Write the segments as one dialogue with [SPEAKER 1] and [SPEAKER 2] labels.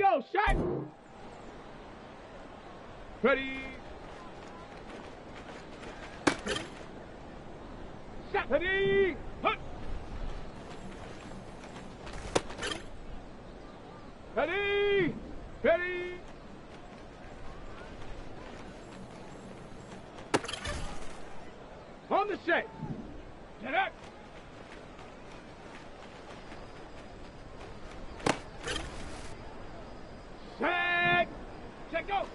[SPEAKER 1] go, shot! Ready! Shot! Ready! Hut! Ready! Ready! On the set! Get up! Set! Set, go!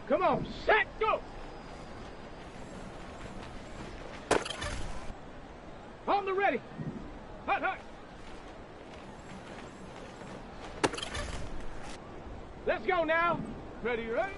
[SPEAKER 1] Come on, set, go! On the ready! Hut, hut! Let's go now! Ready, ready?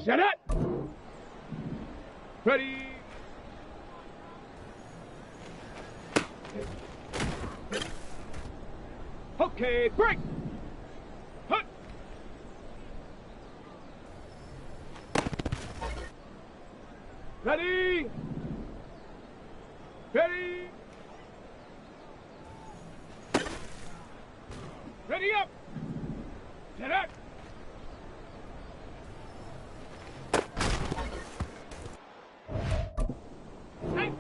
[SPEAKER 1] Set up! Ready! Okay, break! Hut! Ready! Ready! Ready up! Set up! Hey!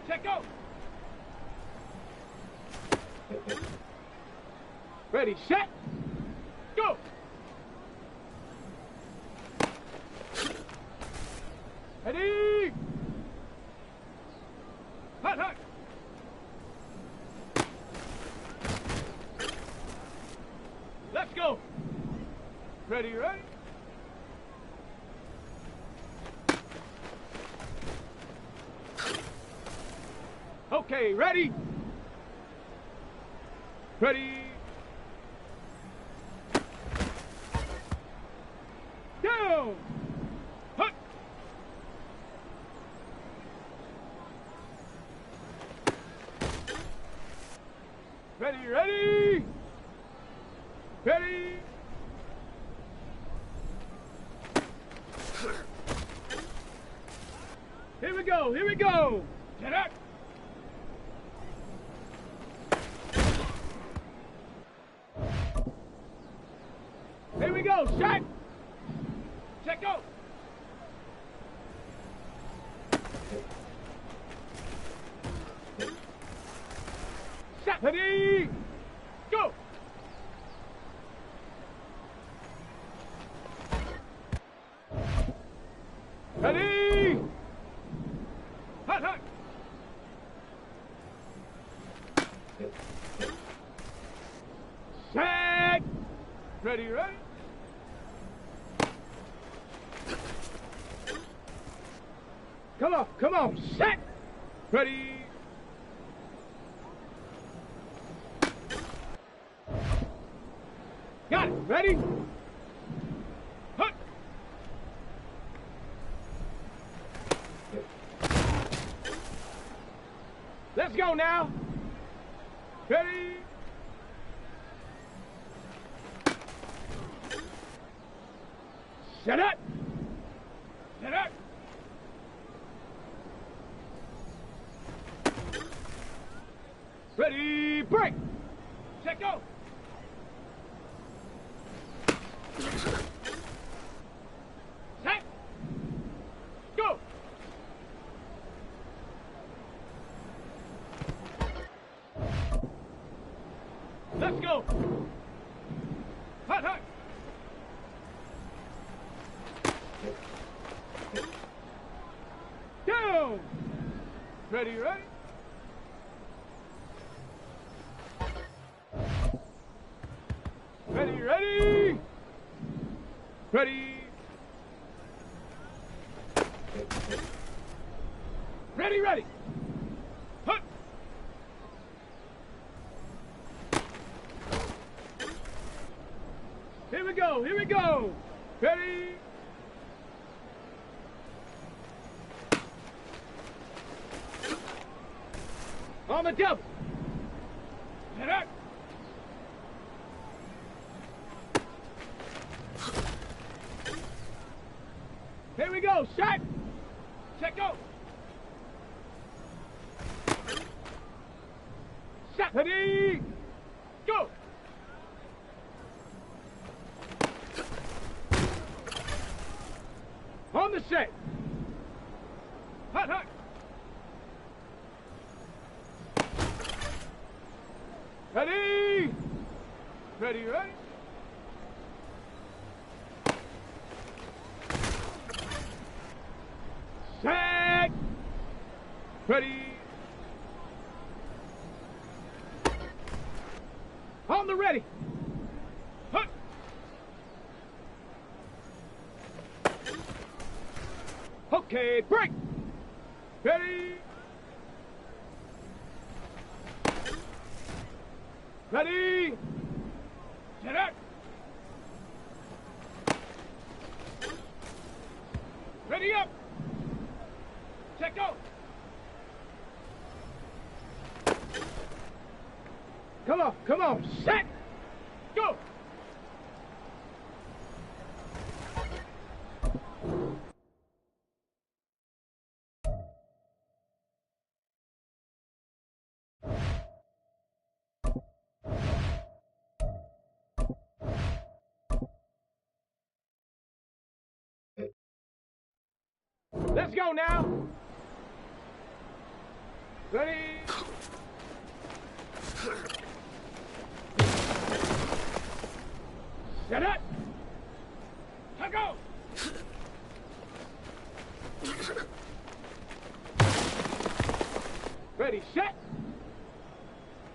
[SPEAKER 1] Check, go! Ready, set, go! Ready! Hut, hut! Let's go! Ready, ready? Okay, ready? Ready? Down! Hut! Ready, ready? Ready? Here we go, here we go! Get up! Here we go, shot! Check, go! Shot! Ready! Go! Ready! Hut, hut! Set! Ready, ready? Come on, set! Ready? Got it, ready? Hut! Let's go now! Ready? Set up! Set up! Ready, break! Set, go! Set! Let's go. Hut, hut. Down. Ready, ready. Ready, ready. Ready. Ready, ready. Hut. Here we go, here we go. Ready. On the double. Head up. Here we go, shot. Check, go. Shot. Ready. Go. On the set. Hut, hut. Ready. Ready, ready. Set. Ready. On the ready. Hut. Okay, break. Ready. Ready. Set up. Ready up. Check, go. Come on, set, go. Let's go now. Ready. Set up. Let go. Ready, set.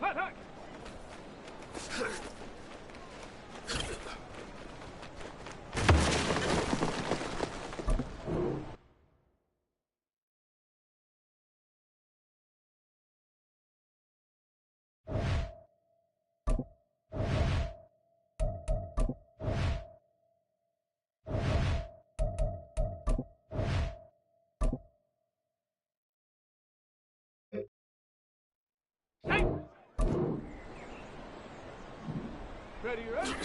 [SPEAKER 1] Hut, hut. Hey! Ready, ready?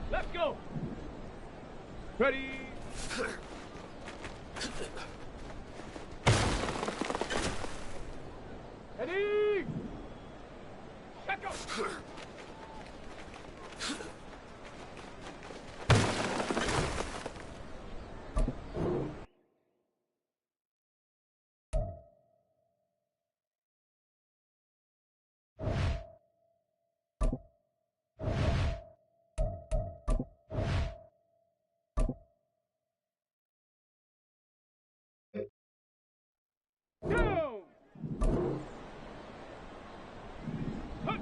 [SPEAKER 1] Let's go! Ready? Ready? Let go! Down! Hut!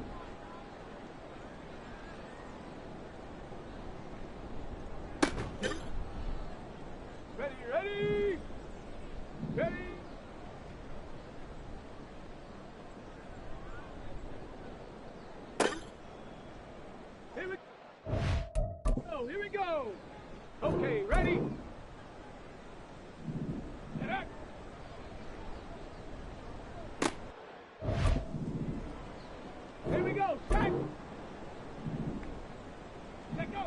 [SPEAKER 1] Ready, ready! Ready! Here we go! Okay, ready? Get up! Here we go, set! Let go!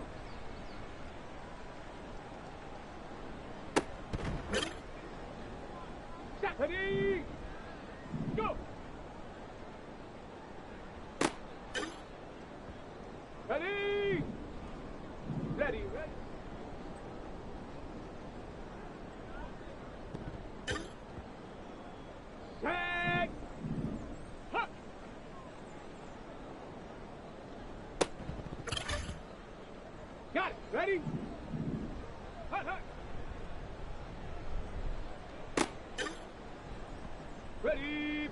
[SPEAKER 1] Set! Ready! Go! Ready! Ready, ready!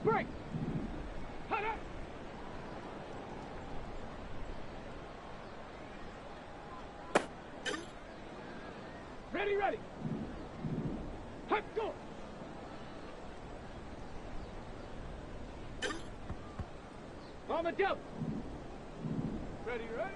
[SPEAKER 1] break. Cut it. Ready, ready. Hut, go. On the double. Ready, ready.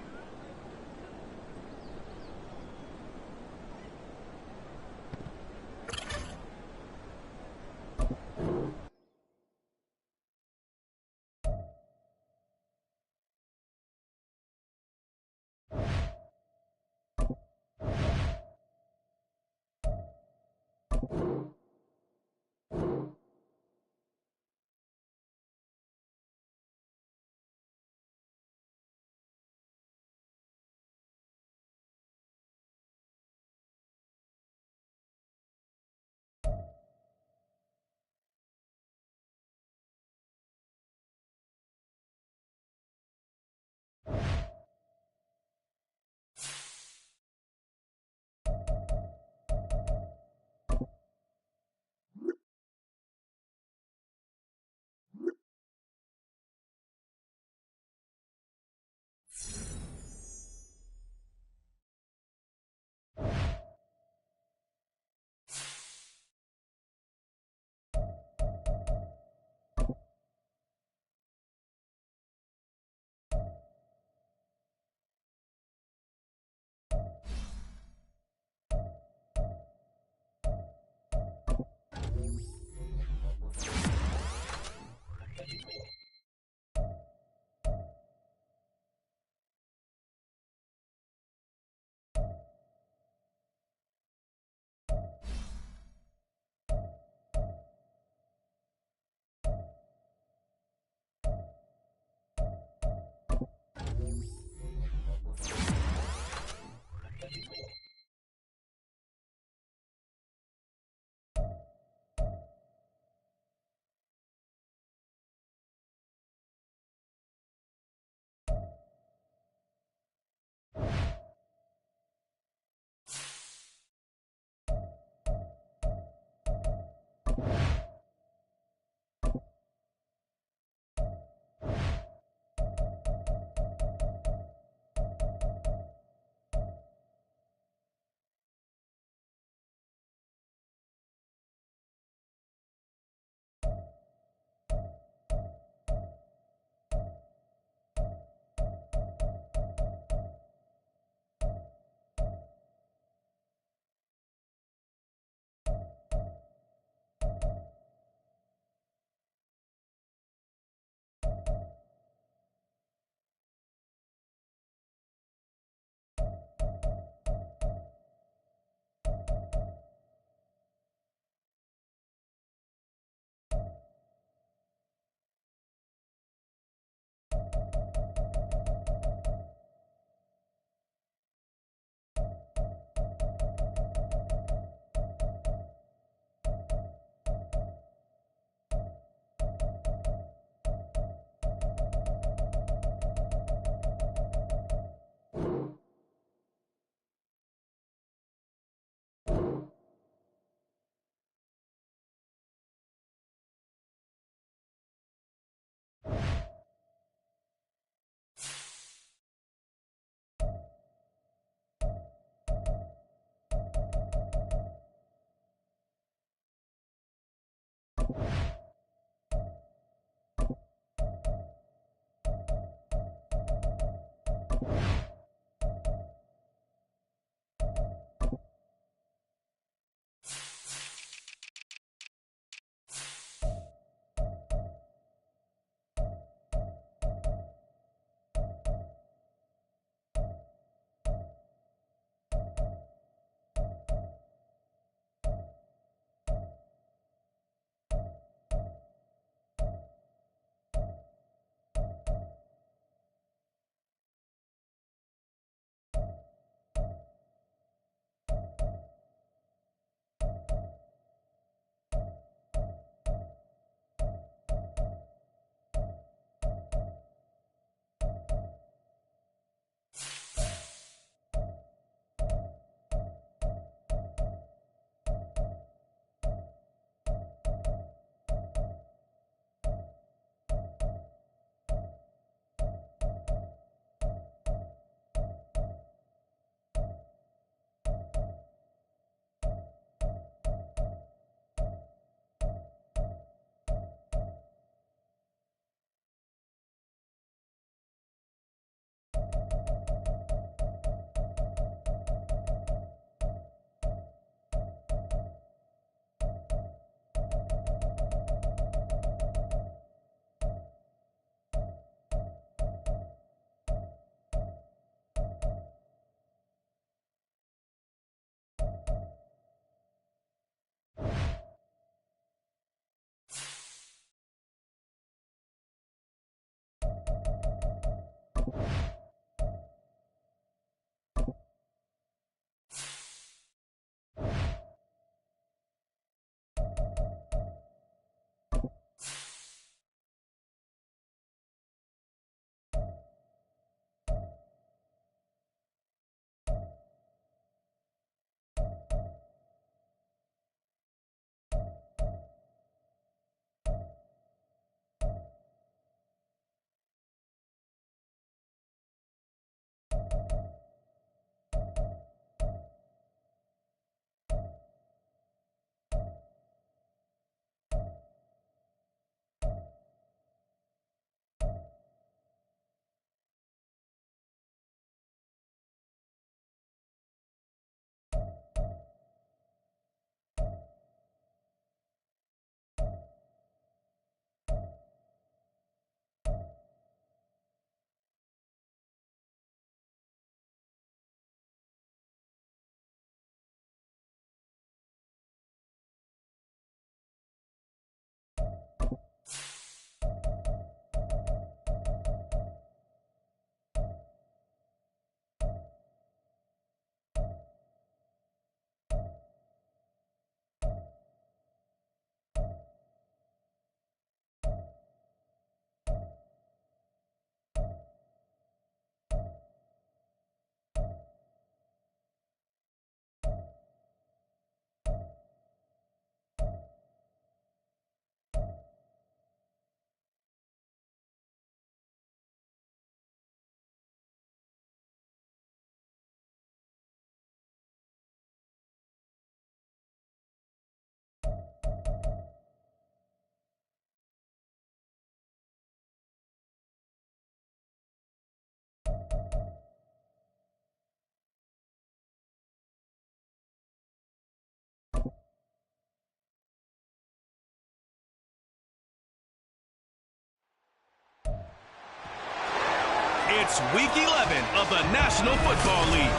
[SPEAKER 2] It's Week 11 of the National Football League.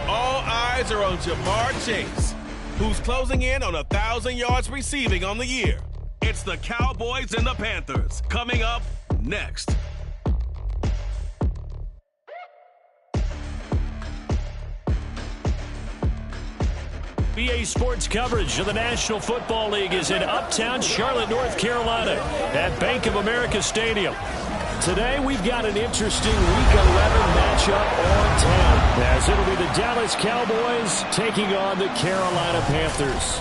[SPEAKER 2] All eyes are on Jamar Chase, who's closing in on 1,000 yards receiving on the year. It's the Cowboys and the Panthers coming up next.
[SPEAKER 3] BA Sports coverage of the National Football League is in uptown Charlotte, North Carolina at Bank of America Stadium. Today we've got an interesting Week 11 matchup on tap, as it'll be the Dallas Cowboys taking on the Carolina Panthers.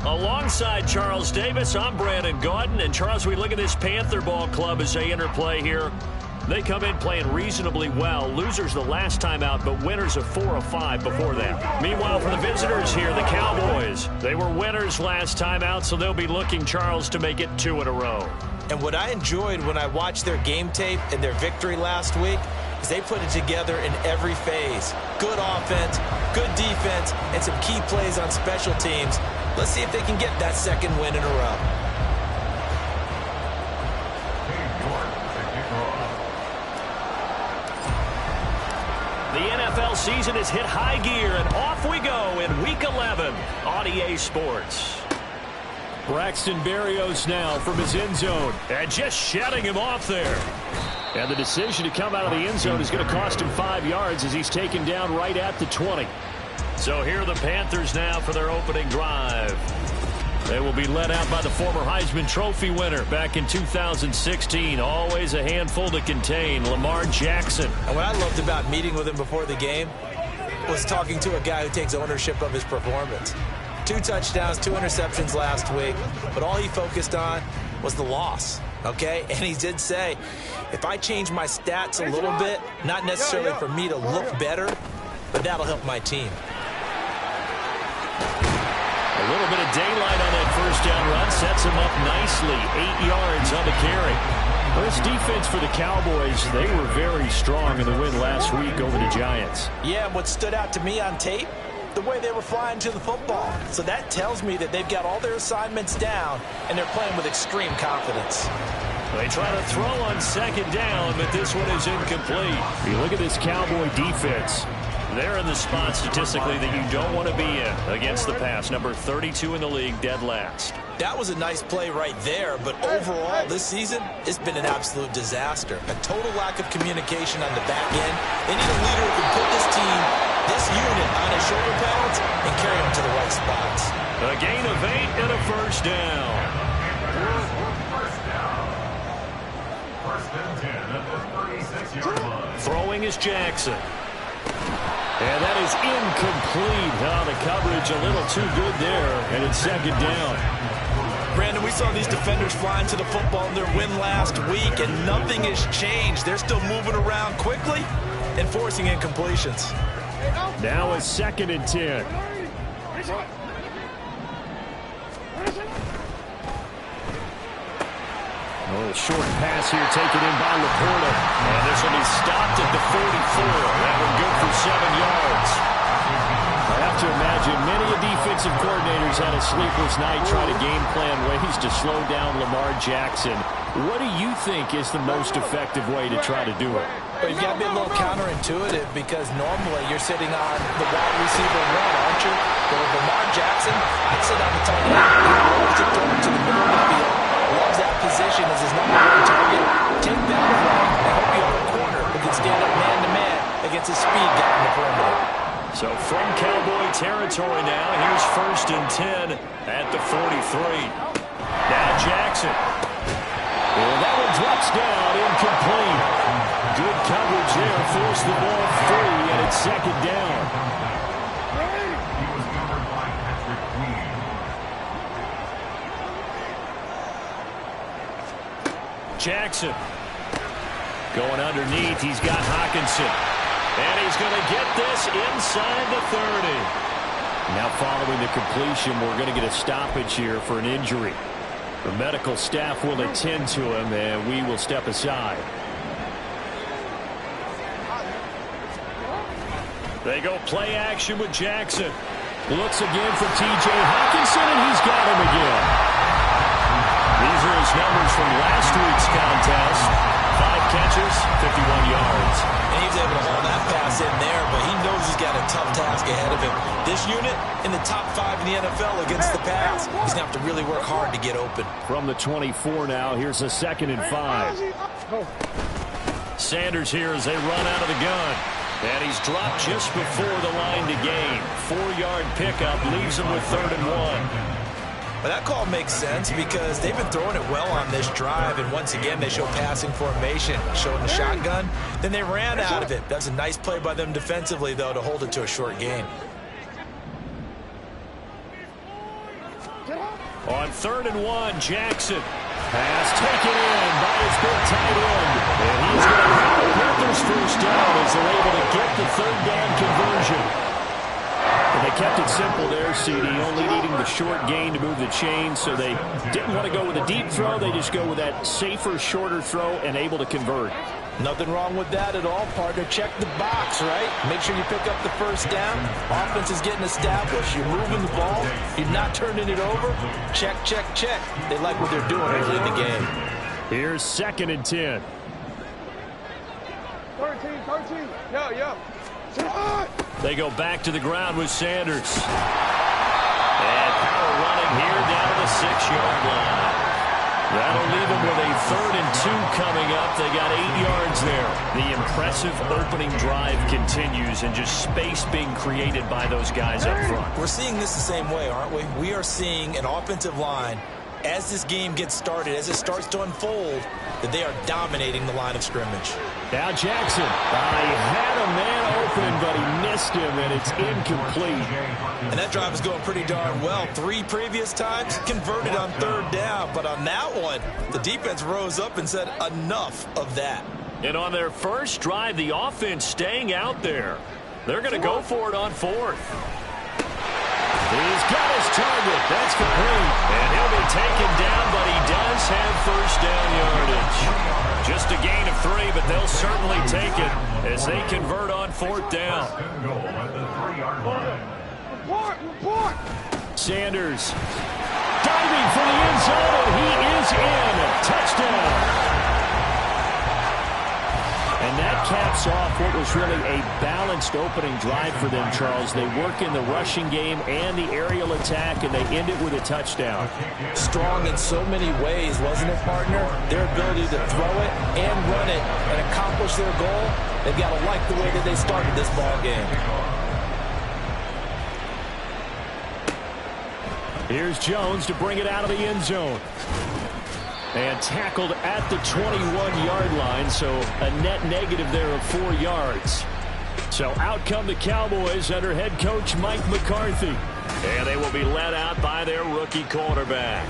[SPEAKER 3] Alongside Charles Davis, I'm Brandon Gaudin. And Charles, we look at this Panther ball club as they interplay here. They come in playing reasonably well. Losers the last time out, but winners of 4 of 5 before that. Meanwhile, for the visitors here, the Cowboys, they were winners last time out, so they'll be looking, Charles, to make it 2 in a row.
[SPEAKER 4] And what I enjoyed when I watched their game tape and their victory last week is they put it together in every phase. Good offense, good defense, and some key plays on special teams. Let's see if they can get that second win in a row.
[SPEAKER 3] The NFL season has hit high gear, and off we go in Week 11 on EA Sports. Braxton Berrios now from his end zone, and just shutting him off there. And the decision to come out of the end zone is going to cost him 5 yards as he's taken down right at the 20. So here are the Panthers now for their opening drive. They will be led out by the former Heisman Trophy winner back in 2016. Always a handful to contain, Lamar Jackson.
[SPEAKER 4] And what I loved about meeting with him before the game was talking to a guy who takes ownership of his performance. 2 touchdowns, 2 interceptions last week, but all he focused on was the loss, okay? And he did say, if I change my stats a little bit, not necessarily for me to look better, but that'll help my team.
[SPEAKER 3] A little bit of daylight on that first down run sets him up nicely. 8 yards on the carry. Well, this defense for the Cowboys, they were very strong in the win last week over the Giants.
[SPEAKER 4] Yeah, and what stood out to me on tape, the way they were flying to the football. So that tells me that they've got all their assignments down, and they're playing with extreme confidence.
[SPEAKER 3] They try to throw on second down, but this one is incomplete. You look at this Cowboy defense. They're in the spot statistically that you don't want to be in against the pass. Number 32 in the league, dead last.
[SPEAKER 4] That was a nice play right there, but overall this season, it's been an absolute disaster. A total lack of communication on the back end. They need a leader who can put this team, this unit, on his shoulder pads and carry them to the right spots.
[SPEAKER 3] A gain of 8 and a first down. First and 10 at the 36-yard line. Throwing is Jackson. And that is incomplete. Oh, the coverage a little too good there, and it's second down.
[SPEAKER 4] Brandon, we saw these defenders flying to the football in their win last week, and nothing has changed. They're still moving around quickly and forcing incompletions.
[SPEAKER 3] Now it's 2nd and 10. A little short pass here taken in by Laporta. And this will be stopped at the 44. That one good for 7 yards. I have to imagine many defensive coordinators had a sleepless night trying to game plan ways to slow down Lamar Jackson. What do you think is the most effective way to try to do it?
[SPEAKER 4] Well, you've got to be a little counterintuitive because normally you're sitting on the wide receiver run, aren't you? But with Lamar Jackson, I'd sit on the tight end. He loves to throw it to the middle of the field. Loves that position as his number 1 target. Take that run and hope you have a corner who can stand up man-to-man against a speed guy in the perimeter.
[SPEAKER 3] So from Cowboy territory now, here's 1st and 10 at the 43. Now Jackson. Well, that one drops down, incomplete. Good coverage there, forced the ball free, and it's 2nd down. Jackson going underneath. He's got Hawkinson. And he's going to get this inside the 30. Now following the completion, we're going to get a stoppage here for an injury. The medical staff will attend to him, and we will step aside. They go play action with Jackson. Looks again for T.J. Hawkinson, and he's got him again. These are his his numbers from last week's contest. 5 catches, 51 yards.
[SPEAKER 4] And he was able to haul that pass in there, but he knows he's got a tough task ahead of him. This unit in the top 5 in the NFL against the pass. He's going to have to really work hard to get open.
[SPEAKER 3] From the 24 now, here's a 2nd and 5. Sanders here as they run out of the gun. And he's dropped just before the line to gain. 4-yard pickup leaves him with 3rd and 1.
[SPEAKER 4] But that call makes sense because they've been throwing it well on this drive, and once again they show passing formation, showing the shotgun. Then they ran out of it. That's a nice play by them defensively, though, to hold it to a short gain.
[SPEAKER 3] On 3rd and 1, Jackson. Pass taken in by his big tight end. And he's going to have the Panthers first down as they're able to get the 3rd down conversion. And they kept it simple there, CD, only needing the short gain to move the chain, so they didn't want to go with a deep throw. They just go with that safer, shorter throw and able to convert.
[SPEAKER 4] Nothing wrong with that at all, partner. Check the box, right? Make sure you pick up the first down. Offense is getting established. You're moving the ball. You're not turning it over. Check, check, check. They like what they're doing early in the game.
[SPEAKER 3] Here's 2nd and 10.
[SPEAKER 1] 13. Yo.
[SPEAKER 3] They go back to the ground with Sanders. And power running here down to the 6-yard line. That'll leave them with a 3rd and 2 coming up. They got 8 yards there. The impressive opening drive continues and just space being created by those guys up front.
[SPEAKER 4] We're seeing this the same way, aren't we? We are seeing an offensive line, as this game gets started, as it starts to unfold, that they are dominating the line of scrimmage.
[SPEAKER 3] Now Jackson. He had a man open, but he missed him, and it's incomplete.
[SPEAKER 4] And that drive is going pretty darn well. 3 previous times, converted on 3rd down. But on that one, the defense rose up and said, enough of that.
[SPEAKER 3] And on their first drive, the offense staying out there. They're going to go for it on 4th. He's got his target. That's complete. And he'll be taken down, but he does have first down yardage. Just a gain of 3, but they'll certainly take it as they convert on 4th down.
[SPEAKER 1] Report.
[SPEAKER 3] Sanders diving for the end zone, and he is in. Touchdown. And that caps off what was really a balanced opening drive for them, Charles. They work in the rushing game and the aerial attack, and they end it with a touchdown.
[SPEAKER 4] Strong in so many ways, wasn't it, partner? Their ability to throw it and run it and accomplish their goal, they've got to like the way that they started this ball game.
[SPEAKER 3] Here's Jones to bring it out of the end zone. And tackled at the 21-yard line, so a net negative there of 4 yards. So out come the Cowboys under head coach Mike McCarthy. And they will be led out by their rookie quarterback.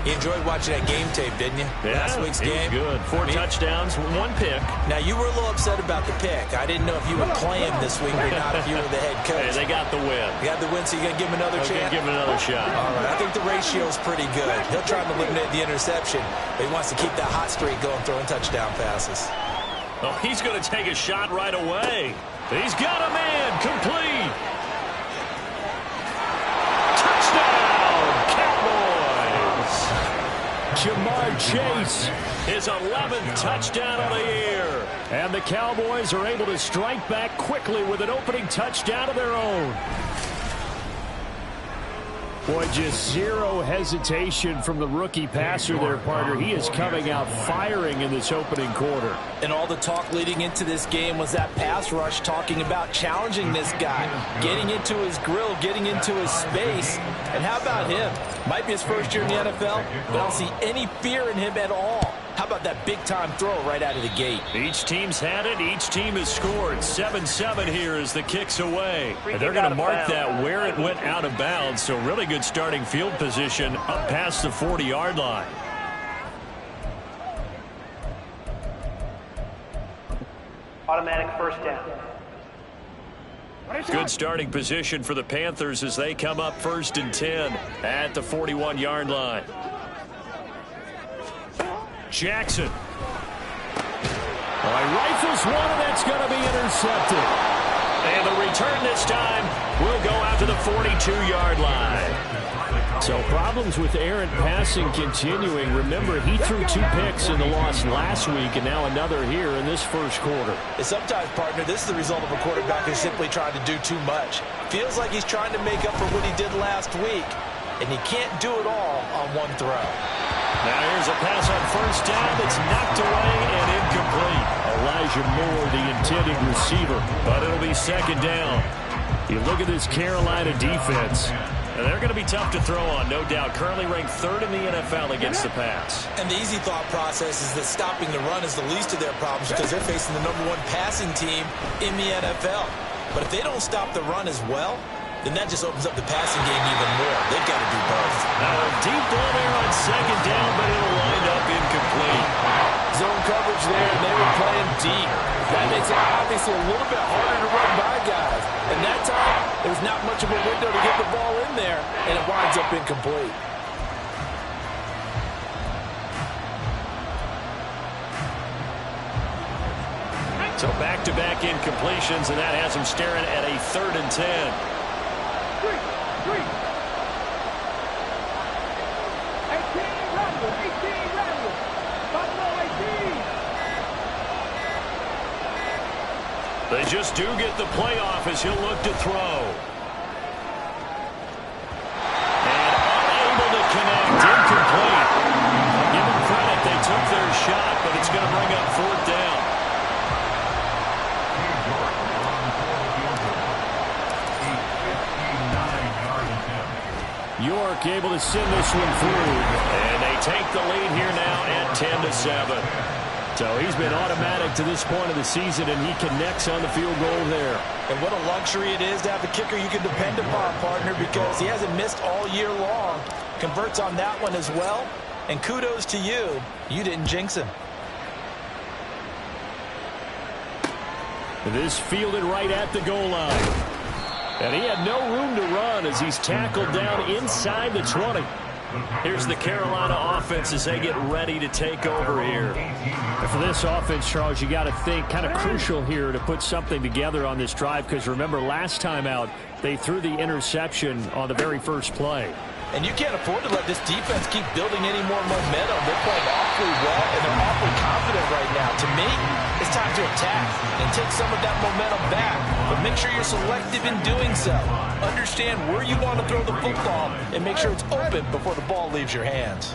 [SPEAKER 4] You enjoyed watching that game tape, didn't you?
[SPEAKER 3] Yeah,
[SPEAKER 4] last week's game.
[SPEAKER 3] Good. 4 touchdowns, 1 pick.
[SPEAKER 4] Now, you were a little upset about the pick. I didn't know if you would play him this week or not if you were the head coach.
[SPEAKER 3] Hey, they got the win.
[SPEAKER 4] You got the win, so you're going to give him another chance?
[SPEAKER 3] Give him another shot.
[SPEAKER 4] All right. I think the ratio is pretty good. He'll try to eliminate the interception, but he wants to keep that hot streak going, throwing touchdown passes.
[SPEAKER 3] Oh, he's going to take a shot right away. He's got a man. Complete. Touchdown, Cowboys. Jamar Chase, his 11th touchdown of the year. And the Cowboys are able to strike back quickly with an opening touchdown of their own. Boy, just zero hesitation from the rookie passer there, partner. He is coming out firing in this opening quarter.
[SPEAKER 4] And all the talk leading into this game was that pass rush, talking about challenging this guy, getting into his grill, getting into his space. And how about him? Might be his first year in the NFL, but I don't see any fear in him at all. How about that big-time throw right out of the gate?
[SPEAKER 3] Each team's had it. Each team has scored. 7-7 here as the kick's away. And they're going to mark that where it went out of bounds. So really good starting field position up past the 40-yard line.
[SPEAKER 5] Automatic first down.
[SPEAKER 3] Good starting position for the Panthers as they come up 1st and 10 at the 41-yard line. Jackson. He rifles one, and that's going to be intercepted. And the return this time will go out to the 42-yard line. So problems with errant passing continuing. Remember, he threw 2 picks in the loss last week, and now another here in this first quarter.
[SPEAKER 4] And sometimes, partner, this is the result of a quarterback who's simply trying to do too much. Feels like he's trying to make up for what he did last week, and he can't do it all on one throw.
[SPEAKER 3] Now here's a pass on first down that's knocked away and incomplete. Elijah Moore, the intended receiver, but it'll be second down. You look at this Carolina defense. And they're going to be tough to throw on, no doubt. Currently ranked 3rd in the NFL against the pass.
[SPEAKER 4] And the easy thought process is that stopping the run is the least of their problems because they're facing the #1 passing team in the NFL. But if they don't stop the run as well, then that just opens up the passing game even more. They've got to do both.
[SPEAKER 3] Now a deep ball there on second down, but it'll wind up incomplete.
[SPEAKER 6] Zone coverage there, and they were playing deep. That makes it obviously a little bit harder to run by guys. And that time, there's not much of a window to get the ball in there, and it winds up incomplete.
[SPEAKER 3] So back-to-back incompletions, and that has him staring at a 3rd and 10.
[SPEAKER 1] 3. 18 Randall. 18 Randall. Buffalo 18.
[SPEAKER 3] They just do get the playoff as he'll look to throw. And unable to connect. Incomplete. Give them credit. They took their shot, but it's going to bring up 4th down. York able to send this one through. And they take the lead here now at 10-7. So he's been automatic to this point of the season, and he connects on the field goal there.
[SPEAKER 4] And what a luxury it is to have a kicker you can depend upon, partner, because he hasn't missed all year long. Converts on that one as well. And kudos to you. You didn't jinx him.
[SPEAKER 3] This fielded right at the goal line. And he had no room to run as he's tackled down inside the 20. Here's the Carolina offense as they get ready to take over here. And for this offense, Charles, you got to think kind of crucial here to put something together on this drive, because remember last time out they threw the interception on the very first play.
[SPEAKER 4] And you can't afford to let this defense keep building any more momentum. They're playing awfully well, and they're awfully confident right now. To me, it's time to attack and take some of that momentum back. But make sure you're selective in doing so. Understand where you want to throw the football and make sure it's open before the ball leaves your hands.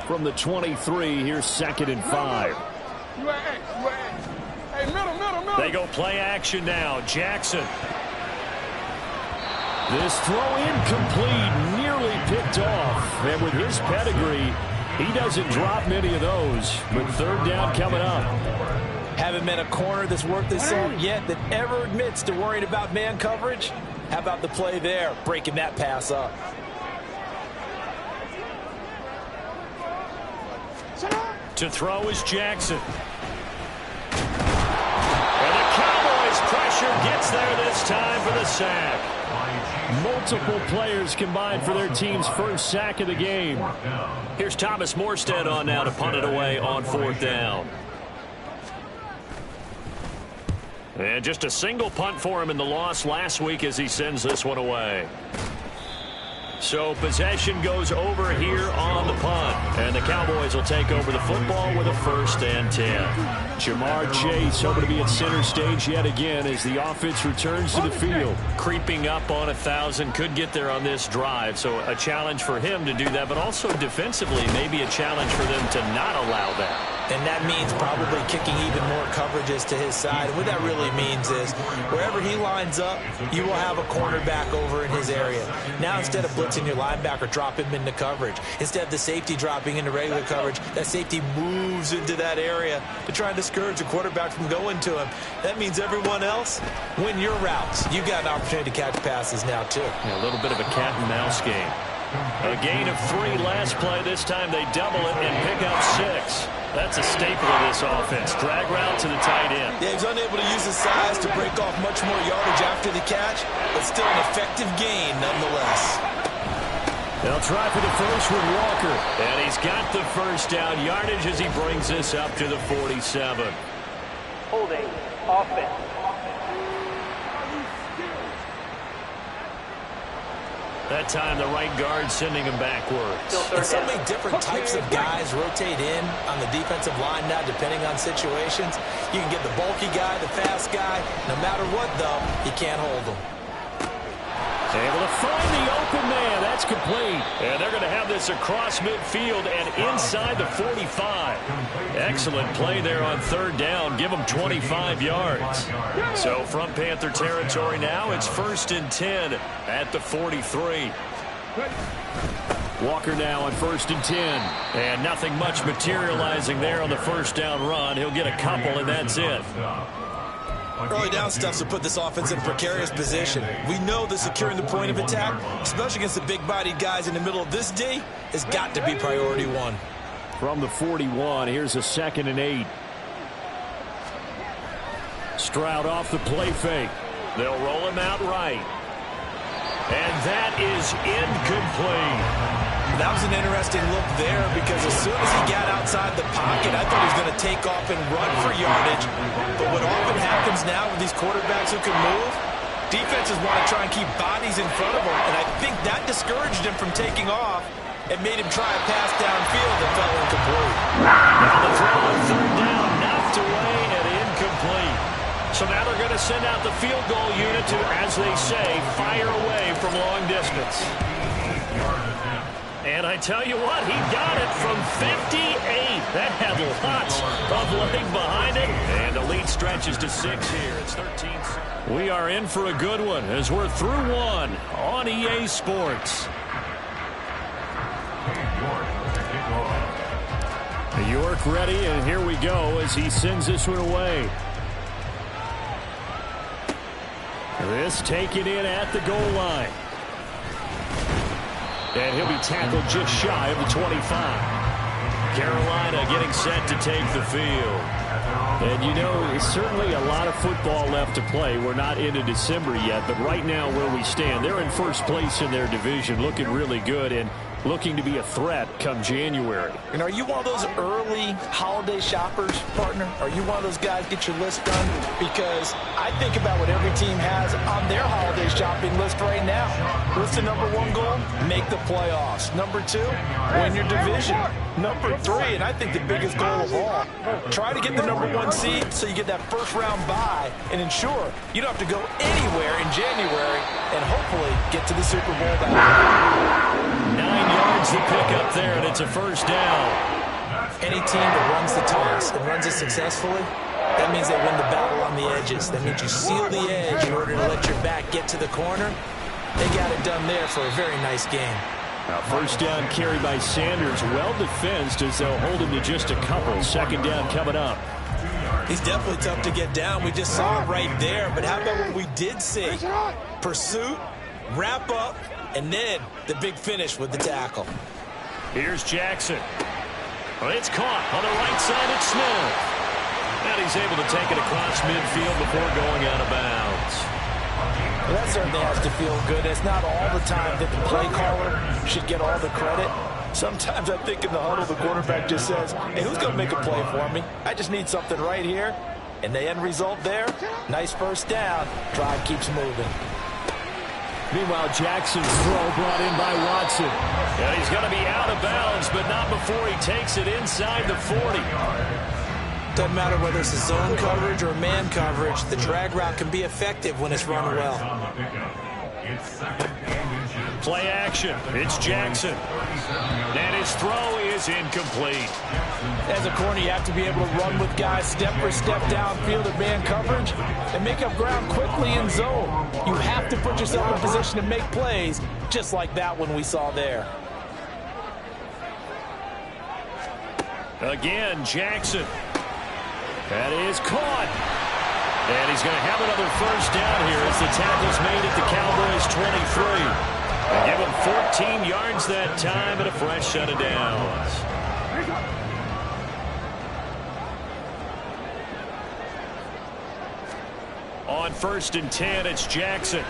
[SPEAKER 3] From the 23, here's 2nd and 5.
[SPEAKER 1] Hey, middle.
[SPEAKER 3] They go play action now. Jackson. This throw incomplete, nearly picked off. And with his pedigree, he doesn't drop many of those. But 3rd down coming up.
[SPEAKER 4] Haven't met a corner that's worth this salt yet that ever admits to worrying about man coverage. How about the play there, breaking that pass up?
[SPEAKER 3] To throw is Jackson. And the Cowboys pressure gets there this time for the sack. Multiple players combined for their team's first sack of the game. Here's Thomas Morstead on now to punt it away on 4th down. And just a single punt for him in the loss last week as he sends this one away. So possession goes over here on the punt. And the Cowboys will take over the football with a 1st and 10. Jamar Chase hoping to be at center stage yet again as the offense returns to the field. Creeping up on 1,000, could get there on this drive. So a challenge for him to do that, but also defensively maybe a challenge for them to not allow that.
[SPEAKER 4] And that means probably kicking even more coverages to his side. And what that really means is wherever he lines up, you will have a cornerback over in his area. Now instead of blitzing your linebacker, drop him into coverage. Instead of the safety dropping into regular coverage, that safety moves into that area to try and discourage the quarterback from going to him. That means everyone else, win your routes. You got an opportunity to catch passes now too.
[SPEAKER 3] Yeah, a little bit of a cat and mouse game. A gain of 3 last play. This time they double it and pick up 6. That's a staple of this offense. Drag route to the tight end.
[SPEAKER 4] Yeah, he's unable to use his size to break off much more yardage after the catch, but still an effective gain nonetheless.
[SPEAKER 3] They'll try for the first with Walker. And he's got the first down yardage as he brings this up to the 47.
[SPEAKER 5] Holding, offense.
[SPEAKER 3] That time the right guard sending him backwards.
[SPEAKER 4] And so many different types of guys rotate in on the defensive line now, depending on situations. You can get the bulky guy, the fast guy. No matter what, though, you can't hold them.
[SPEAKER 3] Able to find the open man. That's complete. And they're going to have this across midfield and inside the 45. Excellent play there on third down. Give them 25 yards. So from Panther territory now, it's 1st and 10 at the 43. Walker now on 1st and 10. And nothing much materializing there on the first down run. He'll get a couple, and that's it.
[SPEAKER 4] Early down stuffs will put this offense in a precarious position. We know that securing the point of attack, especially against the big-bodied guys in the middle of this D, has got to be priority one.
[SPEAKER 3] From the 41, here's a 2nd and 8. Stroud off the play fake. They'll roll him out right. And that is incomplete.
[SPEAKER 4] That was an interesting look there because as soon as he got outside the pocket, I thought he was going to take off and run for yardage. But what often happens now with these quarterbacks who can move, defenses want to try and keep bodies in front of them. And I think that discouraged him from taking off and made him try a pass downfield that fell incomplete.
[SPEAKER 3] Now the throw on third down, knocked away and incomplete. So now they're going to send out the field goal unit to, as they say, fire away from long distance. And I tell you what, he got it from 58. That had lots of leg behind it. And the lead stretches to 6 here. It's 13. We are in for a good one as we're through one on EA Sports. York ready, and here we go as he sends this one away. This taken in at the goal line. And he'll be tackled just shy of the 25. Carolina getting set to take the field. And you know, it's certainly a lot of football left to play. We're not into December yet, but right now where we stand, they're in first place in their division, looking really good and looking to be a threat come January.
[SPEAKER 4] And are you one of those early holiday shoppers, partner? Are you one of those guys get your list done? Because I think about what every team has on their holiday shopping list right now. What's the number 1 goal? Make the playoffs. Number 2, win your division. Number 3, and I think the biggest goal of all, try to get the number 1 seed so you get that first round bye and ensure you don't have to go anywhere in January and hopefully get to the Super Bowl that year.
[SPEAKER 3] 9 yards to pick up there, and it's a first down.
[SPEAKER 4] Any team that runs the toss and runs it successfully, that means they win the battle on the edges. That means you seal the edge in order to let your back get to the corner. They got it done there for a very nice game.
[SPEAKER 3] Now first down carry by Sanders, well defensed as they'll hold him to just a couple. 2nd down coming up.
[SPEAKER 4] He's definitely tough to get down. We just saw it right there. But how about what we did see? Pursuit, wrap up, and then the big finish with the tackle.
[SPEAKER 3] Here's Jackson. Well, it's caught on the right side of Smith. And he's able to take it across midfield before going out of bounds.
[SPEAKER 4] Well, that certainly has to feel good. It's not all the time that the play caller should get all the credit. Sometimes I think in the huddle, the quarterback just says, hey, who's going to make a play for me? I just need something right here. And the end result there, nice first down. Drive keeps moving.
[SPEAKER 3] Meanwhile, Jackson's throw brought in by Watson. And he's going to be out of bounds, but not before he takes it inside the 40.
[SPEAKER 4] Doesn't matter whether it's a zone coverage or man coverage, the drag route can be effective when it's run well.
[SPEAKER 3] Play action. It's Jackson. And his throw is incomplete.
[SPEAKER 4] As a corner, you have to be able to run with guys step for step downfield at man coverage and make up ground quickly in zone. You have to put yourself in position to make plays, just like that one we saw there.
[SPEAKER 3] Again, Jackson. That is caught. And he's going to have another first down here as the tackle's made at the Cowboys' 23. They give him 14 yards that time and a fresh set of downs. On 1st and 10, it's Jackson.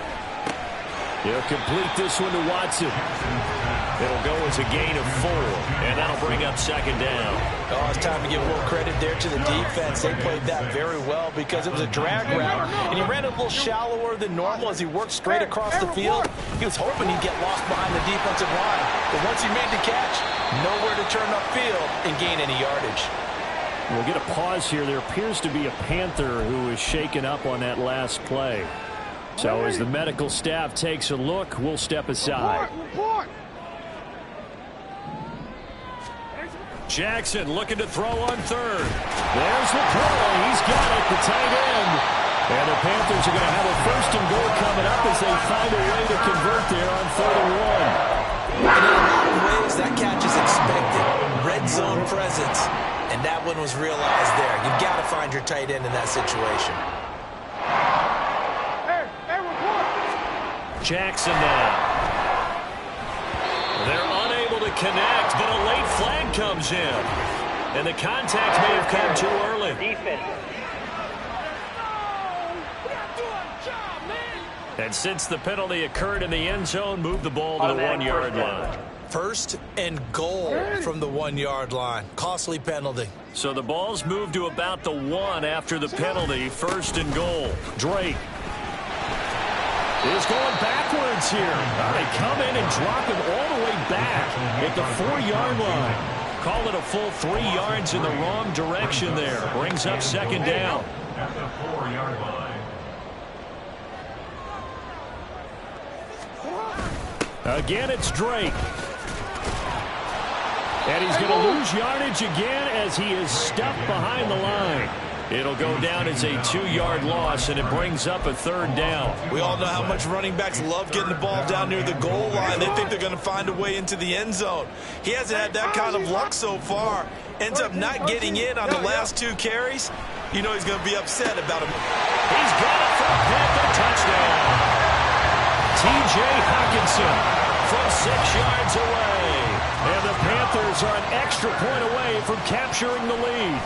[SPEAKER 3] He'll complete this one to Watson. It'll go as a gain of 4, and that'll bring up second down.
[SPEAKER 4] Oh, it's time to give a little credit there to the defense. They played that very well because it was a drag route, and he ran a little shallower than normal as he worked straight across the field. He was hoping he'd get lost behind the defensive line, but once he made the catch, nowhere to turn upfield and gain any yardage.
[SPEAKER 3] We'll get a pause here. There appears to be a Panther who is shaken up on that last play. So as the medical staff takes a look, we'll step aside. Jackson looking to throw on third. There's the play. He's got it, the tight end. And the Panthers are going to have a first and goal coming up as they find a way to convert there on 3rd and 1.
[SPEAKER 4] And in a lot of ways, that catch is expected. Red zone presence. And that one was realized there. You've got to find your tight end in that situation.
[SPEAKER 3] Jackson now. They're unable to connect, but a late flag comes in. And the contact may have come too early.
[SPEAKER 5] Defense.
[SPEAKER 3] And since the penalty occurred in the end zone, move the ball to the 1-yard line.
[SPEAKER 4] First and goal from the 1-yard line. Costly penalty.
[SPEAKER 3] So the ball's moved to about the 1 after the penalty. First and goal. Drake is going backwards here. They come in and drop him all the way back at the 4-yard line. Call it a full 3 yards in the wrong direction there. Brings up second down.
[SPEAKER 7] At the 4-yard line.
[SPEAKER 3] Again, it's Drake. And he's going to lose yardage again as he is stuck behind the line. It'll go down as a 2-yard loss, and it brings up a 3rd down.
[SPEAKER 4] We all know how much running backs love getting the ball down near the goal line. They think they're going to find a way into the end zone. He hasn't had that kind of luck so far. Ends up not getting in on the last 2 carries. You know he's going to be upset about him.
[SPEAKER 3] He's got it for a Panther touchdown. T.J. Hawkinson from 6 yards away. And the Panthers are an extra point away from capturing the lead.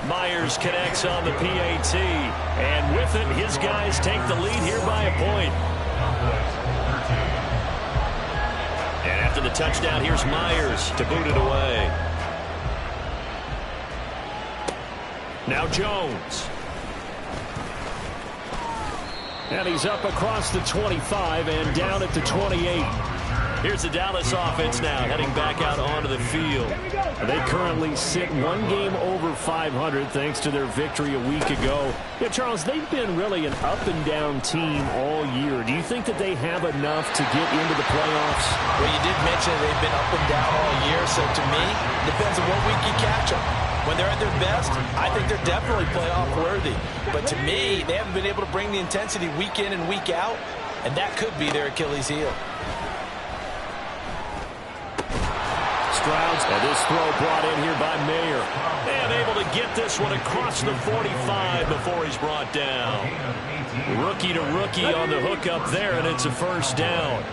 [SPEAKER 3] Myers connects on the PAT. And with it, his guys take the lead here by a point. And after the touchdown, here's Myers to boot it away. Now Jones. And he's up across the 25 and down at the 28. Here's the Dallas offense now heading back out onto the field. They currently sit 1 game over 500 thanks to their victory a week ago. Yeah, Charles, they've been really an up-and-down team all year. Do you think that they have enough to get into the playoffs?
[SPEAKER 4] Well, you did mention they've been up and down all year, so to me, it depends on what week you catch them. When they're at their best, I think they're definitely playoff worthy. But to me, they haven't been able to bring the intensity week in and week out, and that could be their Achilles heel.
[SPEAKER 3] Stroud's, and this throw brought in here by Mayer. And able to get this one across the 45 before he's brought down. Rookie to rookie on the hook up there, and it's a first down.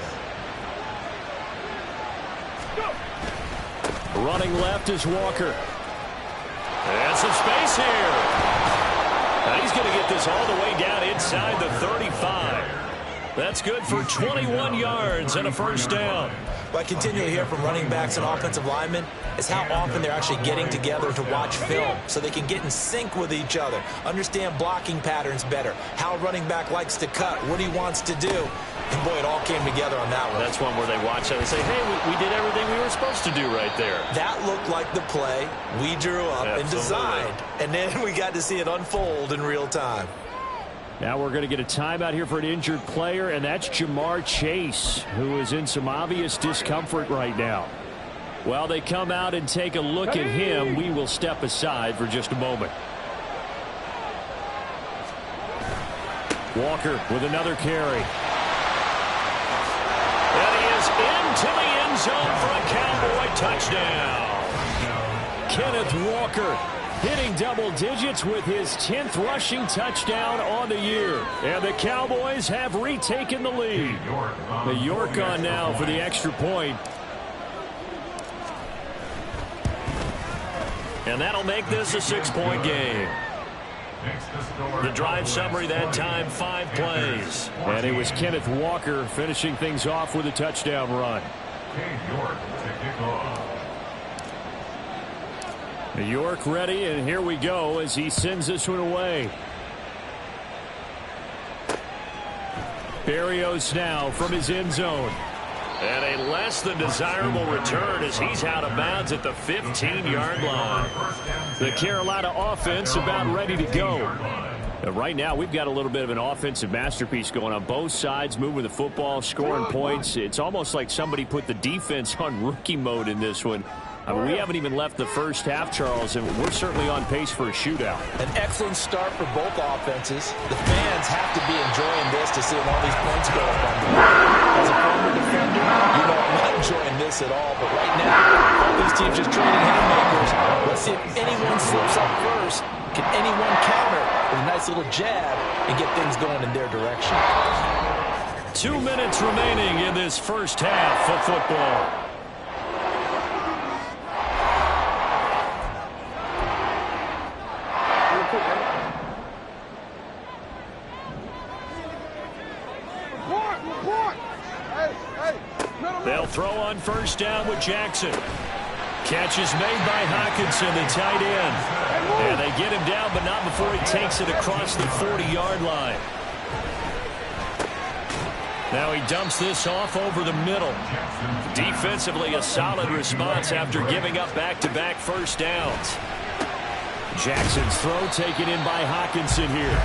[SPEAKER 3] Running left is Walker. And some space here. And he's going to get this all the way down inside the 35. That's good for 21 yards and a first down.
[SPEAKER 4] What I continually hear from running backs and offensive linemen is how often they're actually getting together to watch film so they can get in sync with each other, understand blocking patterns better, how a running back likes to cut, what he wants to do. And, boy, it all came together on that one.
[SPEAKER 3] That's one where they watch that and say, hey, we did everything we were supposed to do right there.
[SPEAKER 4] That looked like the play we drew up and designed, and then we got to see it unfold in real time.
[SPEAKER 3] Now we're going to get a timeout here for an injured player, and that's Jamar Chase, who is in some obvious discomfort right now. While they come out and take a look at him, we will step aside for just a moment. Walker with another carry. And he is into the end zone for a Cowboy touchdown. Kenneth Walker hitting double digits with his 10th rushing touchdown on the year. And the Cowboys have retaken the lead. The York on now for the extra point. And that'll make this a 6-point game. The drive summary that time, 5 plays.
[SPEAKER 8] And it was Kenneth Walker finishing things off with a touchdown run. York ready, and here we go as he sends this one away. Berrios now from his end zone.
[SPEAKER 3] And a less than desirable return as he's out of bounds at the 15-yard line.
[SPEAKER 8] The Carolina offense about ready to go. Right now, we've got a little bit of an offensive masterpiece going on both sides, moving the football, scoring points. It's almost like somebody put the defense on rookie mode in this one. I mean, we haven't even left the first half, Charles, and we're certainly on pace for a shootout.
[SPEAKER 4] An excellent start for both offenses. The fans have to be enjoying this to see all these points go up on the board. As a former defender, you know I'm not enjoying this at all, but right now, all these teams just trading haymakers. Let's see if anyone slips up first. Can anyone counter with a nice little jab and get things going in their direction?
[SPEAKER 3] 2 minutes remaining in this first half of football. They'll throw on first down with Jackson. Catch is made by Hockenson, the tight end. And they get him down, but not before he takes it across the 40-yard line. Now he dumps this off over the middle. Defensively, a solid response after giving up back-to-back first downs.
[SPEAKER 8] Jackson's throw taken in by Hockenson here.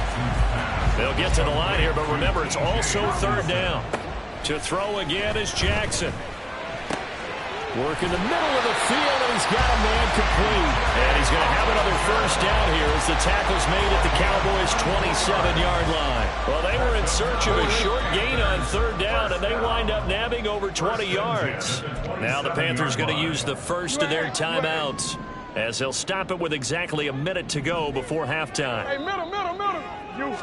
[SPEAKER 3] They'll get to the line here, but remember, it's also third down. To throw again is Jackson.
[SPEAKER 8] Work in the middle of the field, and he's got a man complete.
[SPEAKER 3] And he's going to have another first down here as the tackle's made at the Cowboys' 27-yard line. Well, they were in search of a short gain on third down, and they wind up nabbing over 20 yards. Now the Panthers going to use the first of their timeouts as they'll stop it with exactly a minute to go before halftime.
[SPEAKER 1] Hey, middle. You.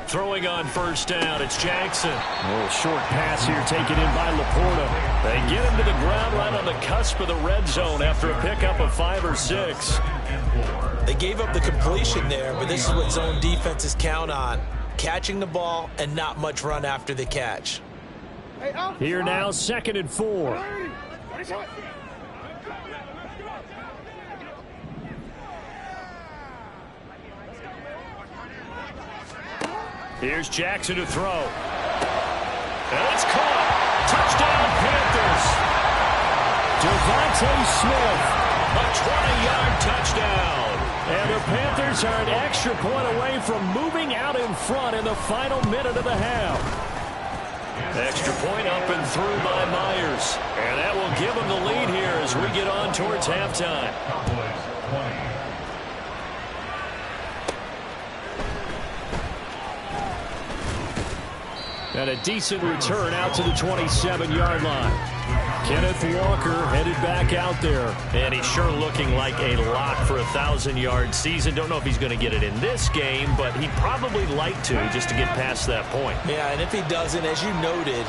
[SPEAKER 3] Throwing on first down, it's Jackson.
[SPEAKER 8] A little short pass here taken in by Laporta.
[SPEAKER 3] They get him to the ground right on the cusp of the red zone after a pickup of 5 or 6.
[SPEAKER 4] They gave up the completion there, but this is what zone defenses count on. Catching the ball and not much run after the catch.
[SPEAKER 8] Here now, 2nd and 4.
[SPEAKER 3] Here's Jackson to throw. And it's caught. Touchdown, Panthers.
[SPEAKER 8] Devontae Smith.
[SPEAKER 3] A 20-yard touchdown.
[SPEAKER 8] And the Panthers are an extra point away from moving out in front in the final minute of the half.
[SPEAKER 3] Extra point up and through by Myers. And that will give them the lead here as we get on towards halftime.
[SPEAKER 8] And a decent return out to the 27-yard line. Kenneth Walker headed back out there.
[SPEAKER 3] And he's sure looking like a lock for a 1,000-yard season. Don't know if he's going to get it in this game, but he'd probably like to just to get past that point.
[SPEAKER 4] Yeah, and if he doesn't, as you noted,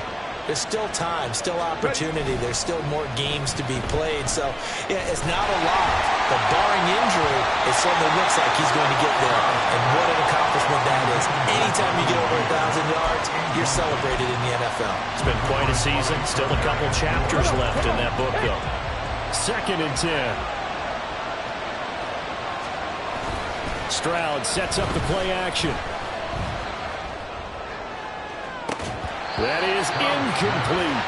[SPEAKER 4] there's still time, still opportunity. There's still more games to be played. So, yeah, it's not a lock. But barring injury, it certainly looks like he's going to get there. And what an accomplishment that is. Anytime you get over 1,000 yards, you're celebrated in the NFL.
[SPEAKER 3] It's been quite a season. Still a couple chapters left in that book, though.
[SPEAKER 8] 2nd and 10. Stroud sets up the play action. That is incomplete.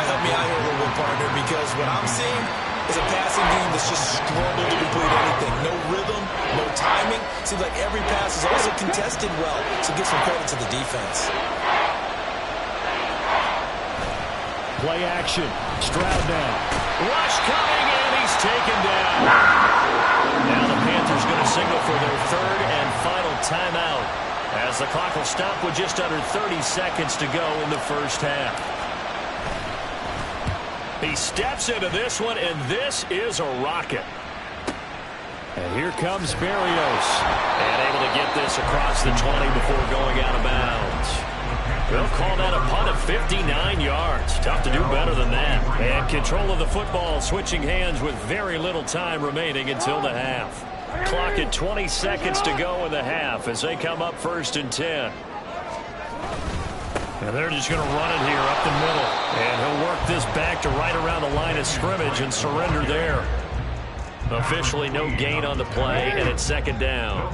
[SPEAKER 4] Help me out here a little bit, partner, because what I'm seeing is a passing game that's just struggled to complete anything. No rhythm, no timing. Seems like every pass is also contested well, so give some credit to the defense.
[SPEAKER 8] Play action. Stroud down.
[SPEAKER 3] Rush coming, and he's taken down. Now the Panthers going to signal for their 3rd and final timeout, as the clock will stop with just under 30 seconds to go in the first half. He steps into this one, and this is a rocket.
[SPEAKER 8] And here comes Berrios.
[SPEAKER 3] And able to get this across the 20 before going out of bounds. They'll call that a punt of 59 yards. Tough to do better than that. And control of the football switching hands with very little time remaining until the half. Clock at 20 seconds to go in the half as they come up 1st and 10. And they're just going to run it here up the middle. And he'll work this back to right around the line of scrimmage and surrender there. Officially no gain on the play, and it's 2nd down.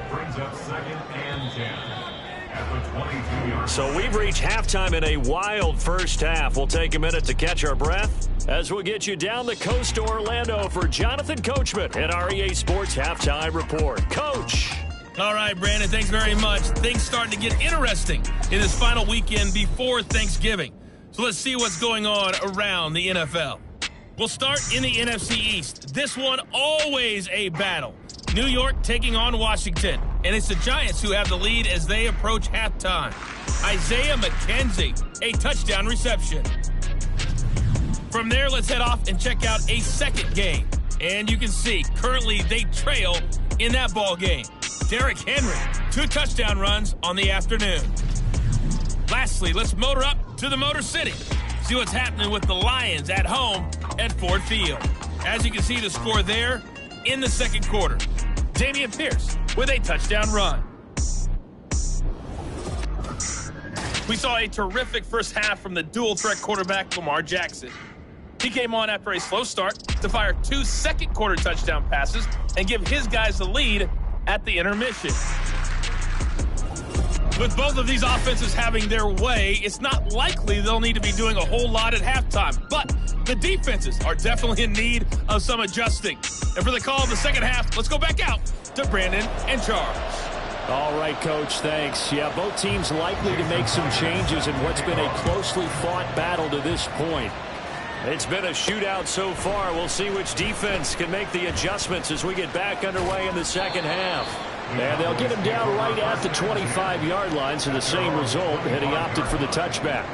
[SPEAKER 7] Brings up 2nd and 10.
[SPEAKER 3] So we've reached halftime in a wild first half. We'll take a minute to catch our breath as we'll get you down the coast to Orlando for Jonathan Coachman at our EA Sports Halftime Report. Coach.
[SPEAKER 9] All right, Brandon, thanks very much. Things starting to get interesting in this final weekend before Thanksgiving. So let's see what's going on around the NFL. We'll start in the NFC East. This one always a battle. New York taking on Washington. And it's the Giants who have the lead as they approach halftime. Isaiah McKenzie, a touchdown reception. From there, let's head off and check out a second game. And you can see, currently they trail in that ball game. Derrick Henry, 2 touchdown runs on the afternoon. Lastly, let's motor up to the Motor City. See what's happening with the Lions at home at Ford Field. As you can see, the score there in the second quarter. Dameon Pierce with a touchdown run. We saw a terrific first half from the dual-threat quarterback Lamar Jackson. He came on after a slow start to fire 2 second-quarter touchdown passes and give his guys the lead at the intermission. With both of these offenses having their way, it's not likely they'll need to be doing a whole lot at halftime. But the defenses are definitely in need of some adjusting. And for the call of the second half, let's go back out to Brandon and Charles.
[SPEAKER 3] All right, Coach, thanks. Yeah, both teams likely to make some changes in what's been a closely fought battle to this point. It's been a shootout so far. We'll see which defense can make the adjustments as we get back underway in the second half. And they'll get him down right at the 25-yard line, so the same result, and he opted for the touchback.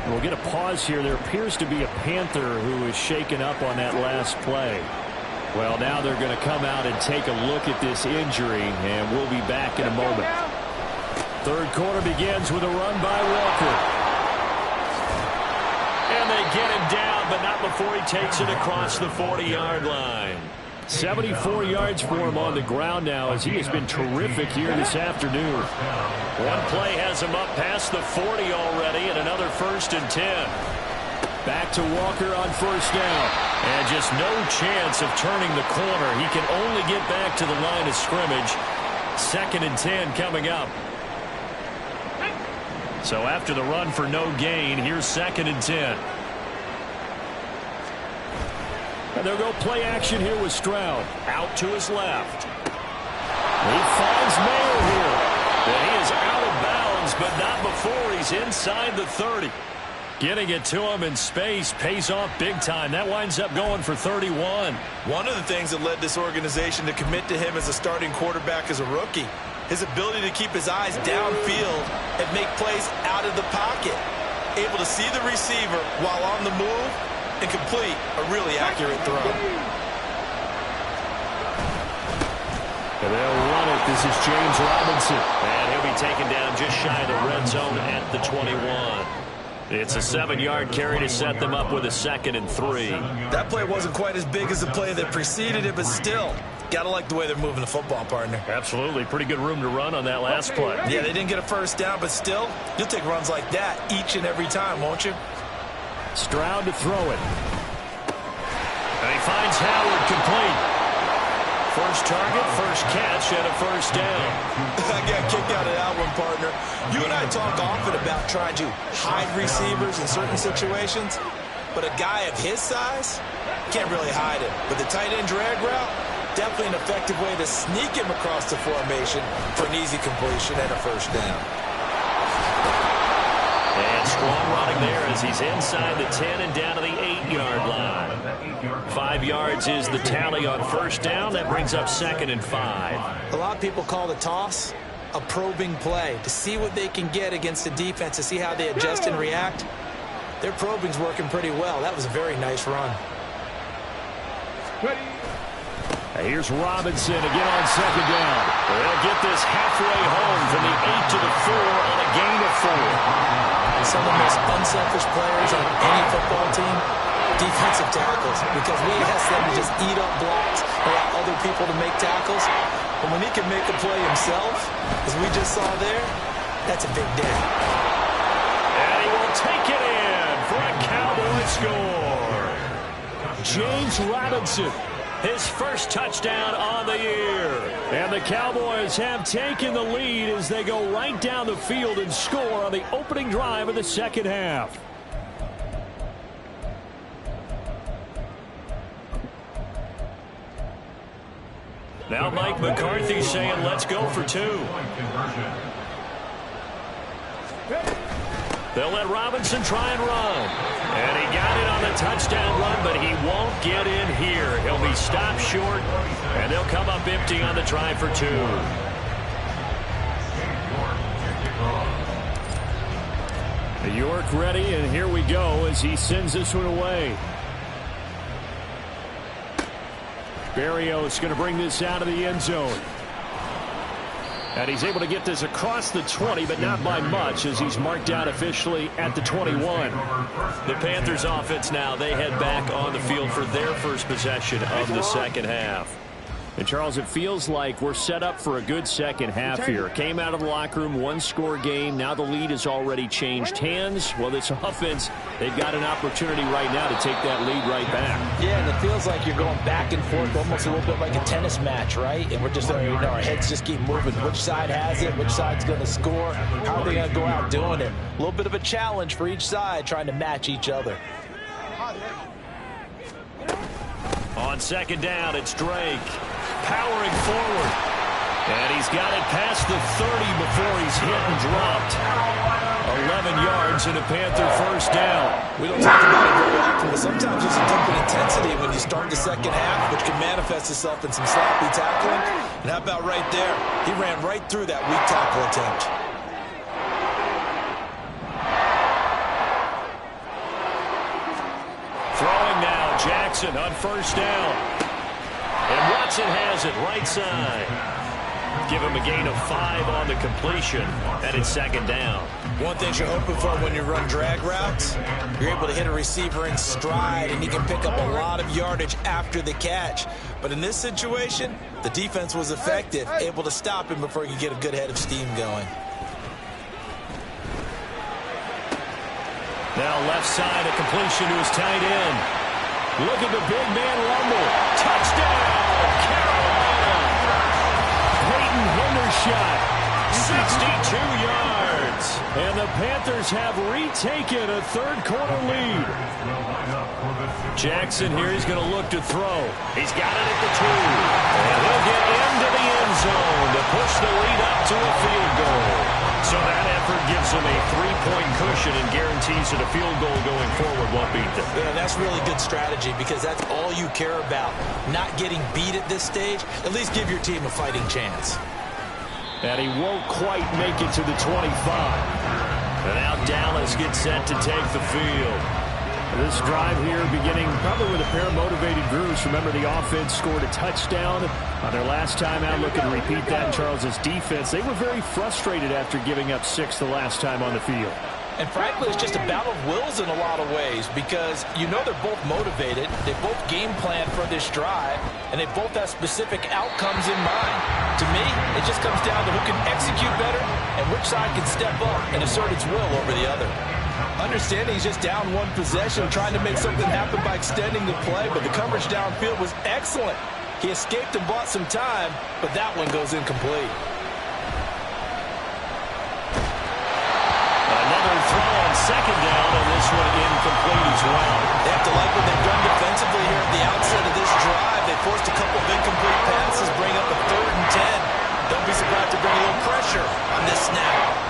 [SPEAKER 3] And we'll get a pause here. There appears to be a Panther who is shaken up on that last play. Well, now they're going to come out and take a look at this injury, and we'll be back in a moment. Third quarter begins with a run by Walker. And they get him down, but not before he takes it across the 40-yard line. 74 yards for him on the ground now as he has been terrific here this afternoon. One play has him up past the 40 already, and another 1st and 10. Back to Walker on 1st down. And just no chance of turning the corner. He can only get back to the line of scrimmage. 2nd and 10 coming up. So after the run for no gain, here's 2nd and 10. And they'll go play action here with Stroud. Out to his left. He finds Mayer here. And he is out of bounds, but not before he's inside the 30. Getting it to him in space pays off big time. That winds up going for 31.
[SPEAKER 4] One of the things that led this organization to commit to him as a starting quarterback as a rookie, his ability to keep his eyes downfield and make plays out of the pocket. Able to see the receiver while on the move and complete a really accurate throw.
[SPEAKER 3] And they'll run it. This is James Robinson. And he'll be taken down just shy of the red zone at the 21. It's a 7-yard carry to set them up with a 2nd and 3.
[SPEAKER 4] That play wasn't quite as big as the play that preceded it, but still, gotta like the way they're moving the football, partner.
[SPEAKER 3] Absolutely. Pretty good room to run on that last play.
[SPEAKER 4] Yeah, they didn't get a 1st down, but still, you'll take runs like that each and every time, won't you?
[SPEAKER 3] Stroud to throw it. And he finds Howard complete. First target, first catch, and a 1st down.
[SPEAKER 4] I got kicked out of that one, partner. You and I talk often about trying to hide receivers in certain situations, but a guy of his size can't really hide him. But the tight end drag route, definitely an effective way to sneak him across the formation for an easy completion and a 1st down.
[SPEAKER 3] And strong running there as he's inside the 10 and down to the 8-yard line. 5 yards is the tally on 1st down. That brings up 2nd and 5.
[SPEAKER 4] A lot of people call the toss a probing play to see what they can get against the defense, to see how they adjust and react. Their probing's working pretty well. That was a very nice run.
[SPEAKER 3] Here's Robinson again on 2nd down. They'll get this halfway home from the 8 to the 4 on a gain of 4.
[SPEAKER 4] Some of the most unselfish players on any football team defensive tackles because we ask them to just eat up blocks, allow other people to make tackles. But when he can make a play himself, as we just saw there, that's a big day.
[SPEAKER 3] And he will take it in for a Cowboy score. James Robinson, his first touchdown on the year. And the Cowboys have taken the lead as they go right down the field and score on the opening drive of the second half. Now Mike McCarthy saying, let's go for two. They'll let Robinson try and run. And he got it on the touchdown run, but he won't get in here. He'll be stopped short, and they'll come up empty on the try for two. York ready, and here we go as he sends this one away. Berrios going to bring this out of the end zone. And he's able to get this across the 20, but not by much as he's marked out officially at the 21. The Panthers offense now, they head back on the field for their first possession of the second half. And, Charles, it feels like we're set up for a good second half here. Came out of the locker room, one-score game. Now the lead has already changed hands. Well, this offense, they've got an opportunity right now to take that lead right back.
[SPEAKER 4] Yeah, and it feels like you're going back and forth, almost a little bit like a tennis match, right? And we're just, our heads just keep moving. Which side has it? Which side's going to score? How are they going to go out doing it? A little bit of a challenge for each side, trying to match each other.
[SPEAKER 3] On second down, it's Drake. Powering forward. And he's got it past the 30 before he's hit and dropped. 11 yards and a Panther first down.
[SPEAKER 4] We don't talk about it very often, but sometimes there's a dip in intensity when you start the second half, which can manifest itself in some sloppy tackling. And how about right there? He ran right through that weak tackle attempt.
[SPEAKER 3] Throwing now, Jackson on first down. And Watson has it right side. Give him a gain of 5 on the completion, and it's second down.
[SPEAKER 4] One thing you're hoping for when you run drag routes, you're able to hit a receiver in stride, and he can pick up a lot of yardage after the catch. But in this situation, the defense was effective, able to stop him before he could get a good head of steam going.
[SPEAKER 3] Now left side, a completion to his tight end. Look at the big man rumble. Touchdown, Carolina. Peyton Hendershot, 62 yards. And the Panthers have retaken a third-quarter lead. Jackson here, he's going to look to throw. He's got it at the 2. And he'll get into the end zone to push the lead up to a field goal. So that effort gives them a 3-point cushion and guarantees that a field goal going forward won't beat them.
[SPEAKER 4] Yeah, that's really good strategy because that's all you care about. Not getting beat at this stage. At least give your team a fighting chance.
[SPEAKER 3] And he won't quite make it to the 25. And now Dallas gets set to take the field. This drive here beginning probably with a pair of motivated groups. Remember, the offense scored a touchdown on their last time out. Looking to repeat that in Charles's defense. They were very frustrated after giving up 6 the last time on the field.
[SPEAKER 4] And frankly, it's just a battle of wills in a lot of ways because you know they're both motivated. They both game plan for this drive, and they both have specific outcomes in mind. To me, it just comes down to who can execute better and which side can step up and assert its will over the other. Understanding he's just down one possession, trying to make something happen by extending the play, but the coverage downfield was excellent. He escaped and bought some time, but that one goes incomplete.
[SPEAKER 3] Another throw on second down, and this one incomplete as well.
[SPEAKER 4] They have to like what they've done defensively here at the outset of this drive. They forced a couple of incomplete passes, bring up a 3rd and 10. Don't be surprised to bring a little pressure on this snap.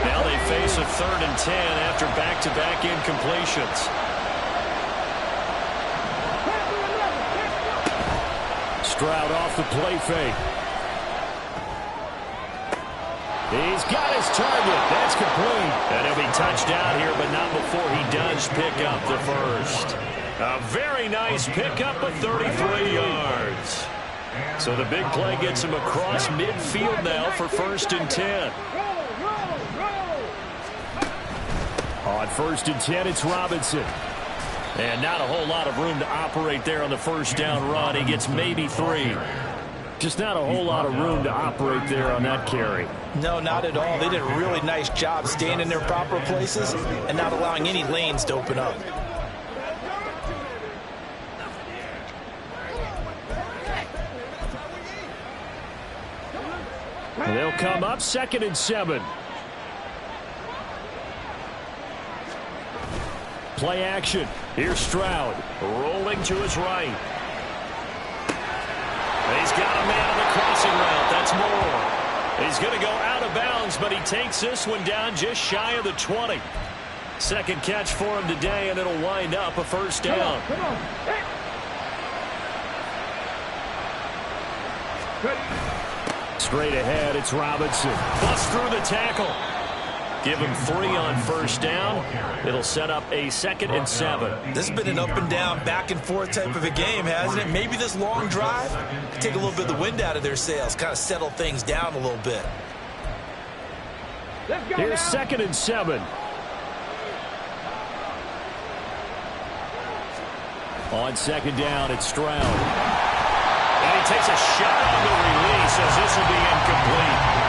[SPEAKER 3] Now they face a 3rd and 10 after back-to-back incompletions. Stroud off the play fake. He's got his target. That's complete. And he'll be touched down here, but not before he does pick up the first. A very nice pickup of 33 yards. So the big play gets him across midfield now for 1st and 10.
[SPEAKER 8] On 1st and 10, it's Robinson. And not a whole lot of room to operate there on the first down run. He gets maybe 3. Just not a whole lot of room to operate there on that carry.
[SPEAKER 4] No, not at all. They did a really nice job staying in their proper places and not allowing any lanes to open up.
[SPEAKER 8] They'll come up 2nd and 7. Play action. Here's Stroud rolling to his right. He's got a man on the crossing route. That's Moore. He's going to go out of bounds, but he takes this one down just shy of the 20. Second catch for him today, and it'll wind up a first down.
[SPEAKER 1] Come on.
[SPEAKER 8] Straight ahead, it's Robinson. Busts through the tackle. Give him 3 on first down. It'll set up a 2nd and 7.
[SPEAKER 4] This has been an up and down, back and forth type of a game, hasn't it? Maybe this long drive could take a little bit of the wind out of their sails, kind of settle things down a little bit.
[SPEAKER 8] Here's 2nd and 7. On 2nd down, it's Stroud. And he takes a shot on the release as this will be incomplete.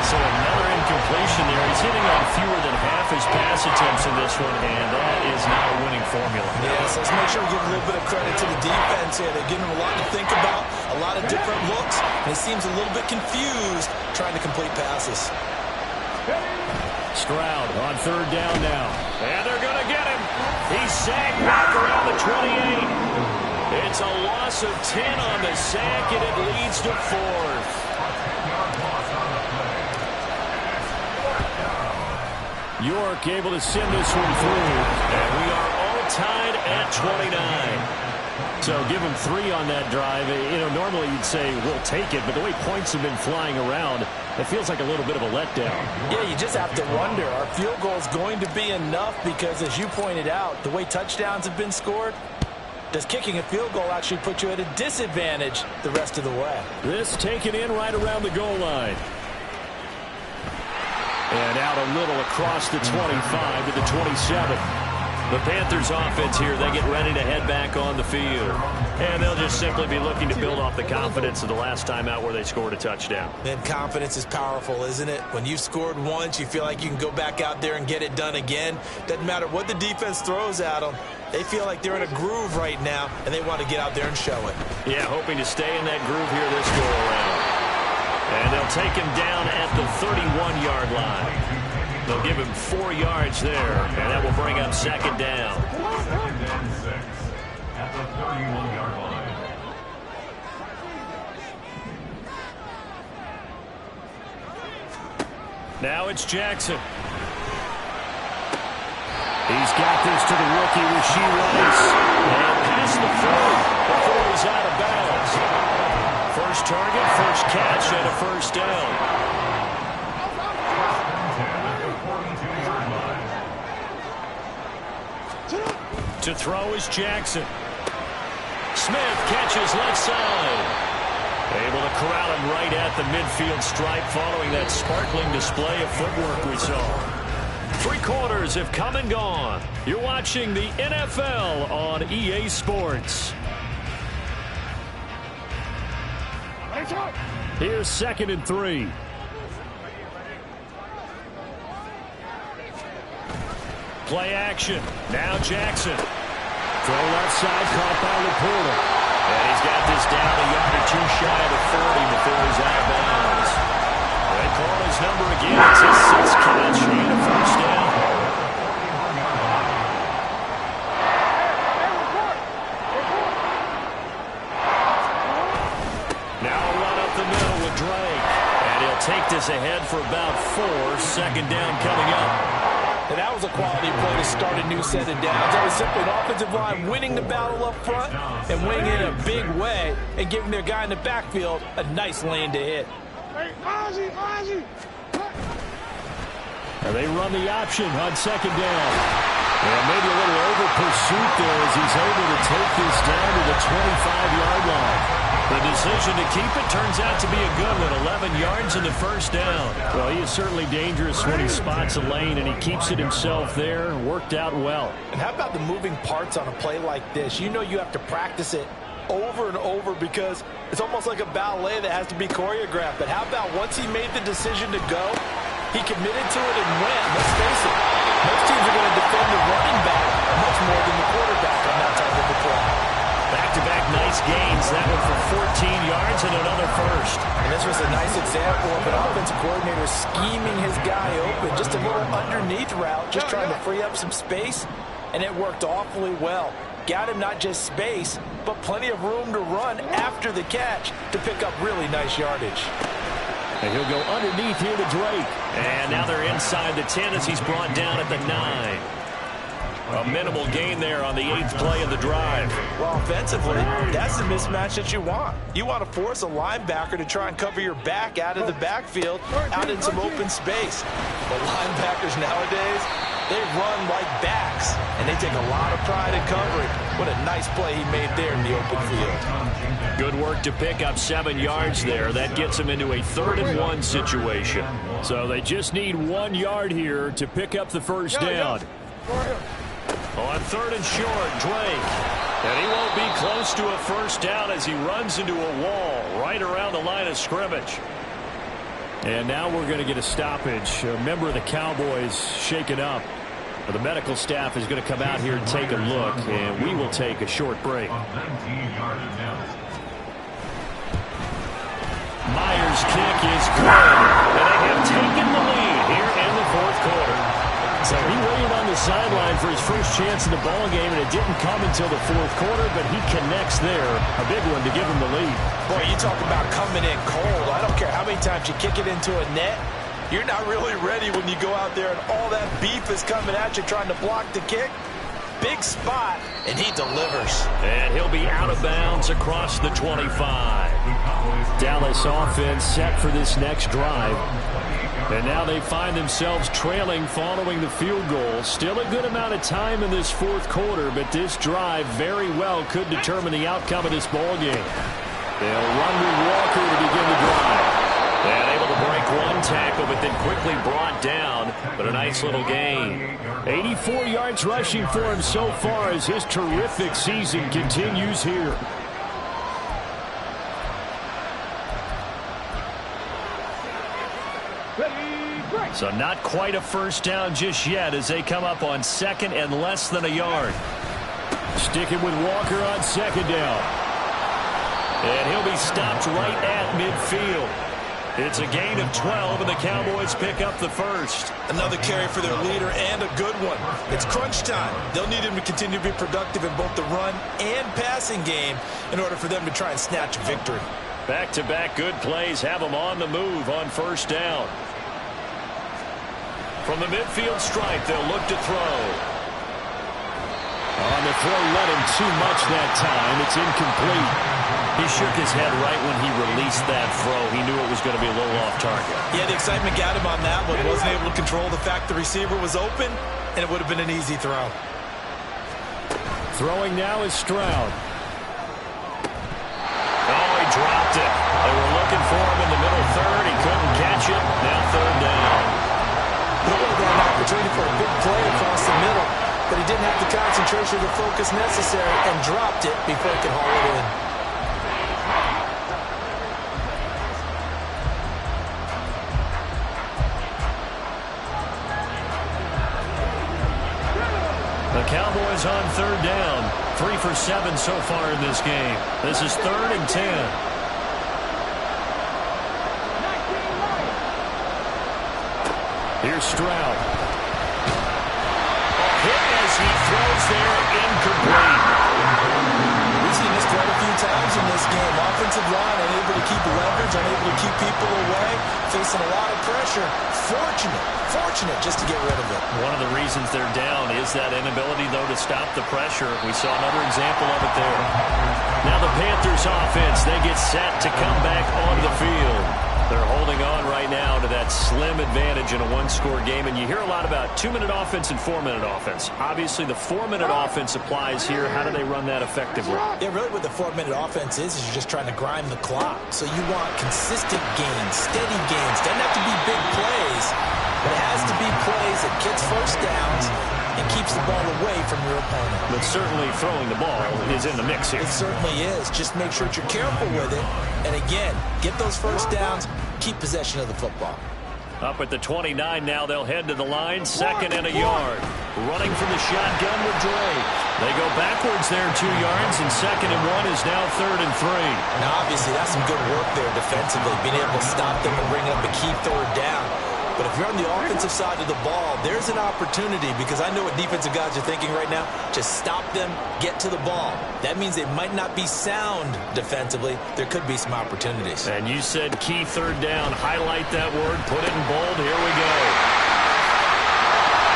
[SPEAKER 8] So another incompletion there. He's hitting on fewer than half his pass attempts in this one, and that is not a winning formula.
[SPEAKER 4] Yes, let's make sure we give a little bit of credit to the defense here. They're giving him a lot to think about, a lot of different looks, and he seems a little bit confused trying to complete passes.
[SPEAKER 8] Stroud on 3rd down now. And they're going to get him. He's sacked back around the 28. It's a loss of 10 on the sack, and it leads to 4th. York able to send this one through. And we are all tied at 29. So give him 3 on that drive. You know, normally you'd say we'll take it, but the way points have been flying around, it feels like a little bit of a letdown.
[SPEAKER 4] Yeah, you just have to wonder, are field goals going to be enough? Because as you pointed out, the way touchdowns have been scored, does kicking a field goal actually put you at a disadvantage the rest of the way?
[SPEAKER 8] This taken in right around the goal line. And out a little across the 25 to the 27. The Panthers offense here, they get ready to head back on the field. And they'll just simply be looking to build off the confidence of the last time out where they scored a touchdown.
[SPEAKER 4] And confidence is powerful, isn't it? When you've scored once, you feel like you can go back out there and get it done again. Doesn't matter what the defense throws at them. They feel like they're in a groove right now, and they want to get out there and show it.
[SPEAKER 8] Yeah, hoping to stay in that groove here this go-around. And they'll take him down at the 31-yard line. They'll give him 4 yards there, and that will bring up 2nd down.
[SPEAKER 7] At the 31-yard line.
[SPEAKER 8] Now it's Jackson. He's got this to the rookie, Rasheed Rice. And past the 40 before he's out of bounds. First target, first catch, and a first down. To throw is Jackson. Smith catches left side. Able to corral him right at the midfield stripe following that sparkling display of footwork we saw. 3 quarters have come and gone. You're watching the NFL on EA Sports. Here's 2nd and 3. Play action. Now Jackson. Throw left side, caught by Laporta. And he's got this down a yard or 2 shy of the 40 before he's out of bounds. They call his number again. It's his 6th catch and a first down. Now a run up the middle with Drake. And he'll take this ahead for about 4. 2nd down coming up.
[SPEAKER 4] And that was a quality play to start a new set of downs. That was simply an offensive line winning the battle up front and winning it in a big way and giving their guy in the backfield a nice lane to hit.
[SPEAKER 8] And they run the option on 2nd down. And maybe a little over pursuit there as he's able to take this down to the 25-yard line.
[SPEAKER 3] The decision to keep it turns out to be a good one. 11 yards in the first down.
[SPEAKER 8] Well, he is certainly dangerous when he spots a lane, and he keeps it himself there. Worked out well.
[SPEAKER 4] And how about the moving parts on a play like this? You know you have to practice it over and over because it's almost like a ballet that has to be choreographed. But how about once he made the decision to go, he committed to it and went. Let's face it, most teams are going to defend the running back much more than the quarterback on that type of a play.
[SPEAKER 3] Back-to-back nice gains. That one for 14 yards and another first.
[SPEAKER 4] And this was a nice example of an offensive coordinator scheming his guy open. Just a little underneath route, just trying to free up some space, and it worked awfully well. Got him not just space, but plenty of room to run after the catch to pick up really nice yardage.
[SPEAKER 3] And he'll go underneath here to Drake. And now they're inside the 10 as he's brought down at the 9. A minimal gain there on the 8th play of the drive.
[SPEAKER 4] Well, offensively, that's the mismatch that you want. You want to force a linebacker to try and cover your back out of the backfield, out in some open space. But linebackers nowadays, they run like backs, and they take a lot of pride in covering. What a nice play he made there in the open field.
[SPEAKER 3] Good work to pick up 7 yards there. That gets them into a 3rd and 1 situation.
[SPEAKER 8] So they just need 1 yard here to pick up the first down.
[SPEAKER 3] On 3rd and short, Drake. And he won't be close to a first down as he runs into a wall right around the line of scrimmage.
[SPEAKER 8] And now we're going to get a stoppage. A member of the Cowboys shaken up. The medical staff is going to come out here and take a look, and we will take a short break.
[SPEAKER 3] Myers' kick is good. And they have taken the lead here in the 4th quarter.
[SPEAKER 8] So he waited on the sideline for his first chance in the ball game, and it didn't come until the 4th quarter, but he connects there. A big one to give him the lead.
[SPEAKER 4] Boy, you talk about coming in cold. I don't care how many times you kick it into a net. You're not really ready when you go out there and all that beef is coming at you trying to block the kick. Big spot, and he delivers.
[SPEAKER 3] And he'll be out of bounds across the 25.
[SPEAKER 8] Dallas offense set for this next drive. And now they find themselves trailing following the field goal. Still a good amount of time in this 4th quarter, but this drive very well could determine the outcome of this ball game. They'll run with Walker to begin the drive.
[SPEAKER 3] And able to break one tackle, but then quickly brought down. But a nice little gain.
[SPEAKER 8] 84 yards rushing for him so far as his terrific season continues here.
[SPEAKER 3] So not quite a first down just yet as they come up on 2nd and less than a yard.
[SPEAKER 8] Sticking with Walker on 2nd down.
[SPEAKER 3] And he'll be stopped right at midfield. It's a gain of 12, and the Cowboys pick up the first.
[SPEAKER 4] Another carry for their leader, and a good one. It's crunch time. They'll need him to continue to be productive in both the run and passing game in order for them to try and snatch a victory.
[SPEAKER 3] Back-to-back good plays have them on the move on first down. From the midfield stripe, they'll look to throw.
[SPEAKER 8] On the throw, let him too much that time. It's incomplete.
[SPEAKER 3] He shook his head right when he released that throw. He knew it was going to be a little off target.
[SPEAKER 4] Yeah, the excitement got him on that one. Wasn't able to control the fact the receiver was open, and it would have been an easy throw.
[SPEAKER 8] Throwing now is Stroud.
[SPEAKER 3] Oh, he dropped it. They were looking for him in the middle 3rd. He couldn't catch it. Now 3rd down.
[SPEAKER 4] He would have got an opportunity for a big play across the middle, but he didn't have the concentration or the focus necessary and dropped it before he could haul it in.
[SPEAKER 3] The Cowboys on 3rd down. 3 for 7 so far in this game. This is 3rd and 10.
[SPEAKER 8] Here's Stroud.
[SPEAKER 3] Hit as he throws there, incomplete.
[SPEAKER 4] We've seen this quite a few times in this game. Offensive line unable to keep leverage, unable to keep people away, facing a lot of pressure. Fortunate just to get rid of it.
[SPEAKER 3] One of the reasons they're down is that inability, though, to stop the pressure. We saw another example of it there. Now the Panthers offense, they get set to come back on the field. They're holding on right now to that
[SPEAKER 8] that slim advantage in a one-score game. And you hear a lot about 2-minute offense and 4-minute offense. Obviously, the 4-minute offense applies here. How do they run that effectively?
[SPEAKER 4] Yeah, really what the 4-minute offense is you're just trying to grind the clock. So you want consistent gains, steady gains. Doesn't have to be big plays, but it has to be plays that gets first downs and keeps the ball away from your opponent.
[SPEAKER 8] But certainly throwing the ball is in the mix here.
[SPEAKER 4] It certainly is. Just make sure that you're careful with it. And again, get those first downs, keep possession of the football.
[SPEAKER 8] Up at the 29 now, they'll head to the line, 2nd and a yard. Running from the shotgun with Dre. They go backwards there 2 yards, and 2nd and 1 is now 3rd and 3.
[SPEAKER 4] Now, obviously, that's some good work there defensively, being able to stop them and bring up a key 3rd down. But if you're on the offensive side of the ball, there's an opportunity, because I know what defensive guys are thinking right now. Just stop them, get to the ball. That means they might not be sound defensively. There could be some opportunities.
[SPEAKER 8] And you said key 3rd down. Highlight that word. Put it in bold. Here we go.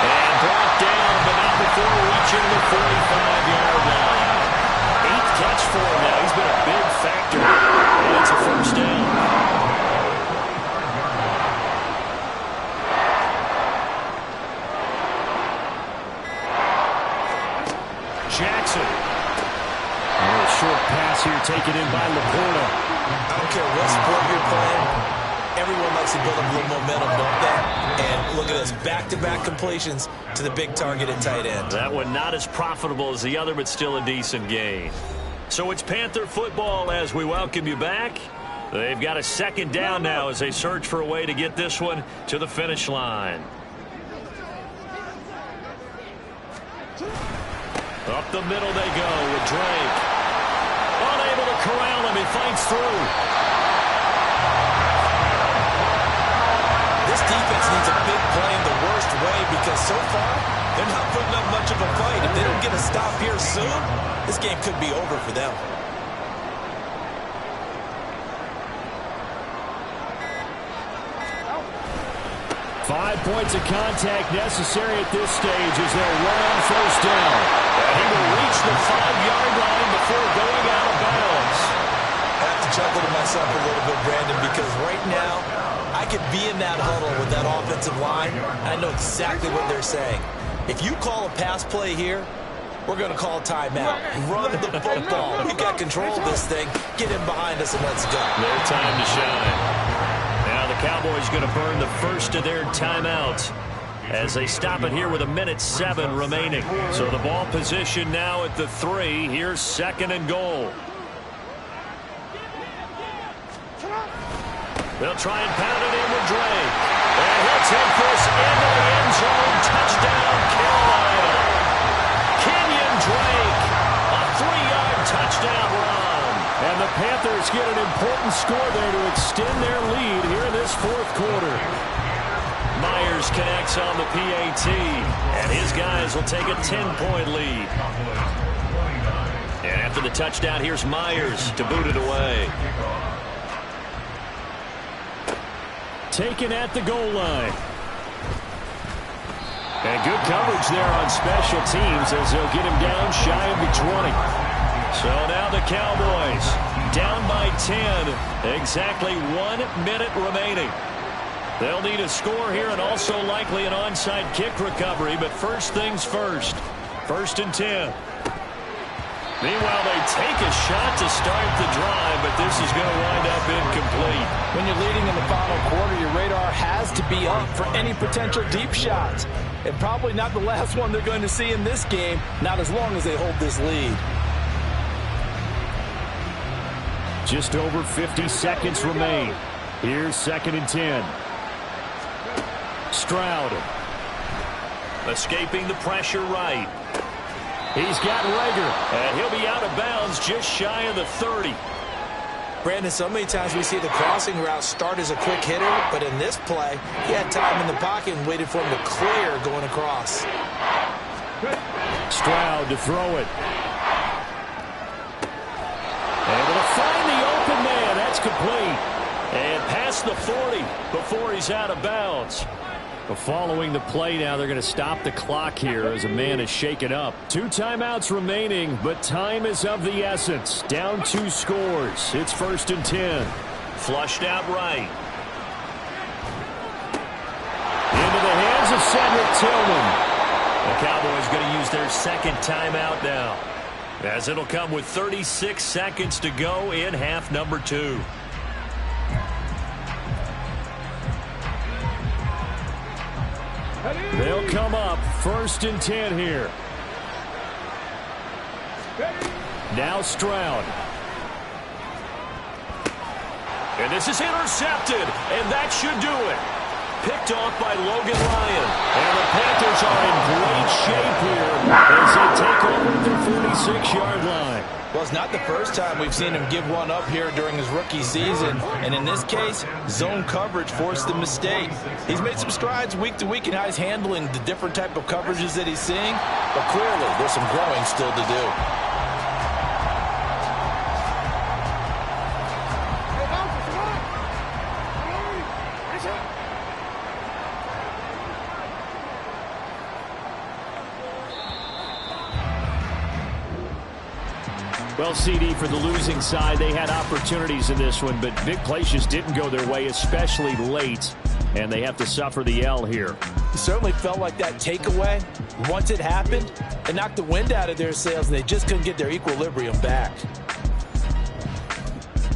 [SPEAKER 8] And brought down, but not before reaching the 45-yard line. 8th catch for him now. He's been a big factor. And it's a 1st down. Jackson. A short pass here taken in by Laporta.
[SPEAKER 4] I don't care what sport you're playing. Everyone likes to build up a little momentum, don't they? And look at this, back-to-back completions to the big target at tight end.
[SPEAKER 8] That one not as profitable as the other, but still a decent gain. So it's Panther football as we welcome you back. They've got a 2nd down now as they search for a way to get this one to the finish line. Up the middle they go with Drake. Unable to corral him. He fights through.
[SPEAKER 4] This defense needs a big play in the worst way, because so far they're not putting up much of a fight. If they don't get a stop here soon, this game could be over for them.
[SPEAKER 8] Five points of contact necessary at this stage as they'll run on 1st down. And he will reach the 5-yard line before going out of bounds.
[SPEAKER 4] I have to chuckle to myself a little bit, Brandon, because right now I could be in that huddle with that offensive line. I know exactly what they're saying. If you call a pass play here, we're going to call timeout. Run the football. We've got control of this thing. Get him behind us and let's go.
[SPEAKER 8] Their time to shine. Now the Cowboys going to burn the first of their timeouts as they stop it here with 1:07 remaining. So the ball position now at the 3. Here's 2nd and goal. They'll try and pound it in with Drake. And he'll take this into the end zone. Touchdown, Carolina. Kenyon Drake, a 3-yard touchdown run. And the Panthers get an important score there to extend their lead here in this 4th quarter. Myers connects on the PAT, and his guys will take a 10-point lead. And after the touchdown, here's Myers to boot it away. Taken at the goal line. And good coverage there on special teams as they'll get him down shy of the 20. So now the Cowboys down by 10. Exactly 1 minute remaining. They'll need a score here and also likely an onside kick recovery. But first things first. 1st and 10. Meanwhile, they take a shot to start the drive, but this is going to wind up incomplete.
[SPEAKER 6] When you're leading in the final quarter, your radar has to be up for any potential deep shots. And probably not the last one they're going to see in this game, not as long as they hold this lead.
[SPEAKER 8] Just over 50 seconds remain. Here's 2nd and 10. Stroud. Escaping the pressure right. He's got Rager, and he'll be out of bounds just shy of the 30.
[SPEAKER 4] Brandon, so many times we see the crossing route start as a quick hitter, but in this play, he had time in the pocket and waited for him to clear going across.
[SPEAKER 8] Stroud to throw it. Able to find the open man. That's complete. And past the 40 before he's out of bounds. But following the play now, they're going to stop the clock here as a man is shaken up. 2 timeouts remaining, but time is of the essence. Down 2 scores. It's 1st and 10. Flushed out right. Cedric Tillman. The Cowboys going to use their second timeout now, as it'll come with 36 seconds to go in half number 2. They'll come up 1st and 10 here. Now Stroud. And this is intercepted, and that should do it. Picked off by Logan Ryan. And the Panthers are in great shape here as they take over at their 46-yard line.
[SPEAKER 4] Well, it's not the first time we've seen him give one up here during his rookie season. And in this case, zone coverage forced the mistake. He's made some strides week to week in how he's handling the different type of coverages that he's seeing. But clearly, there's some growing still to do.
[SPEAKER 8] Well, CD, for the losing side, they had opportunities in this one, but big plays just didn't go their way, especially late, and they have to suffer the L here.
[SPEAKER 4] It certainly felt like that takeaway, once it happened, it knocked the wind out of their sails, and they just couldn't get their equilibrium back.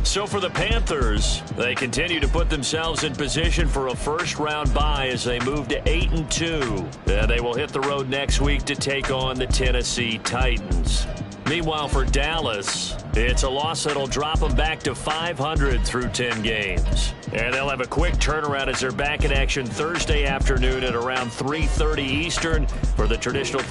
[SPEAKER 8] So for the Panthers, they continue to put themselves in position for a first-round bye as they move to 8-2. They will hit the road next week to take on the Tennessee Titans. Meanwhile, for Dallas, it's a loss that'll drop them back to 500 through 10 games. And they'll have a quick turnaround as they're back in action Thursday afternoon at around 3:30 Eastern for the traditional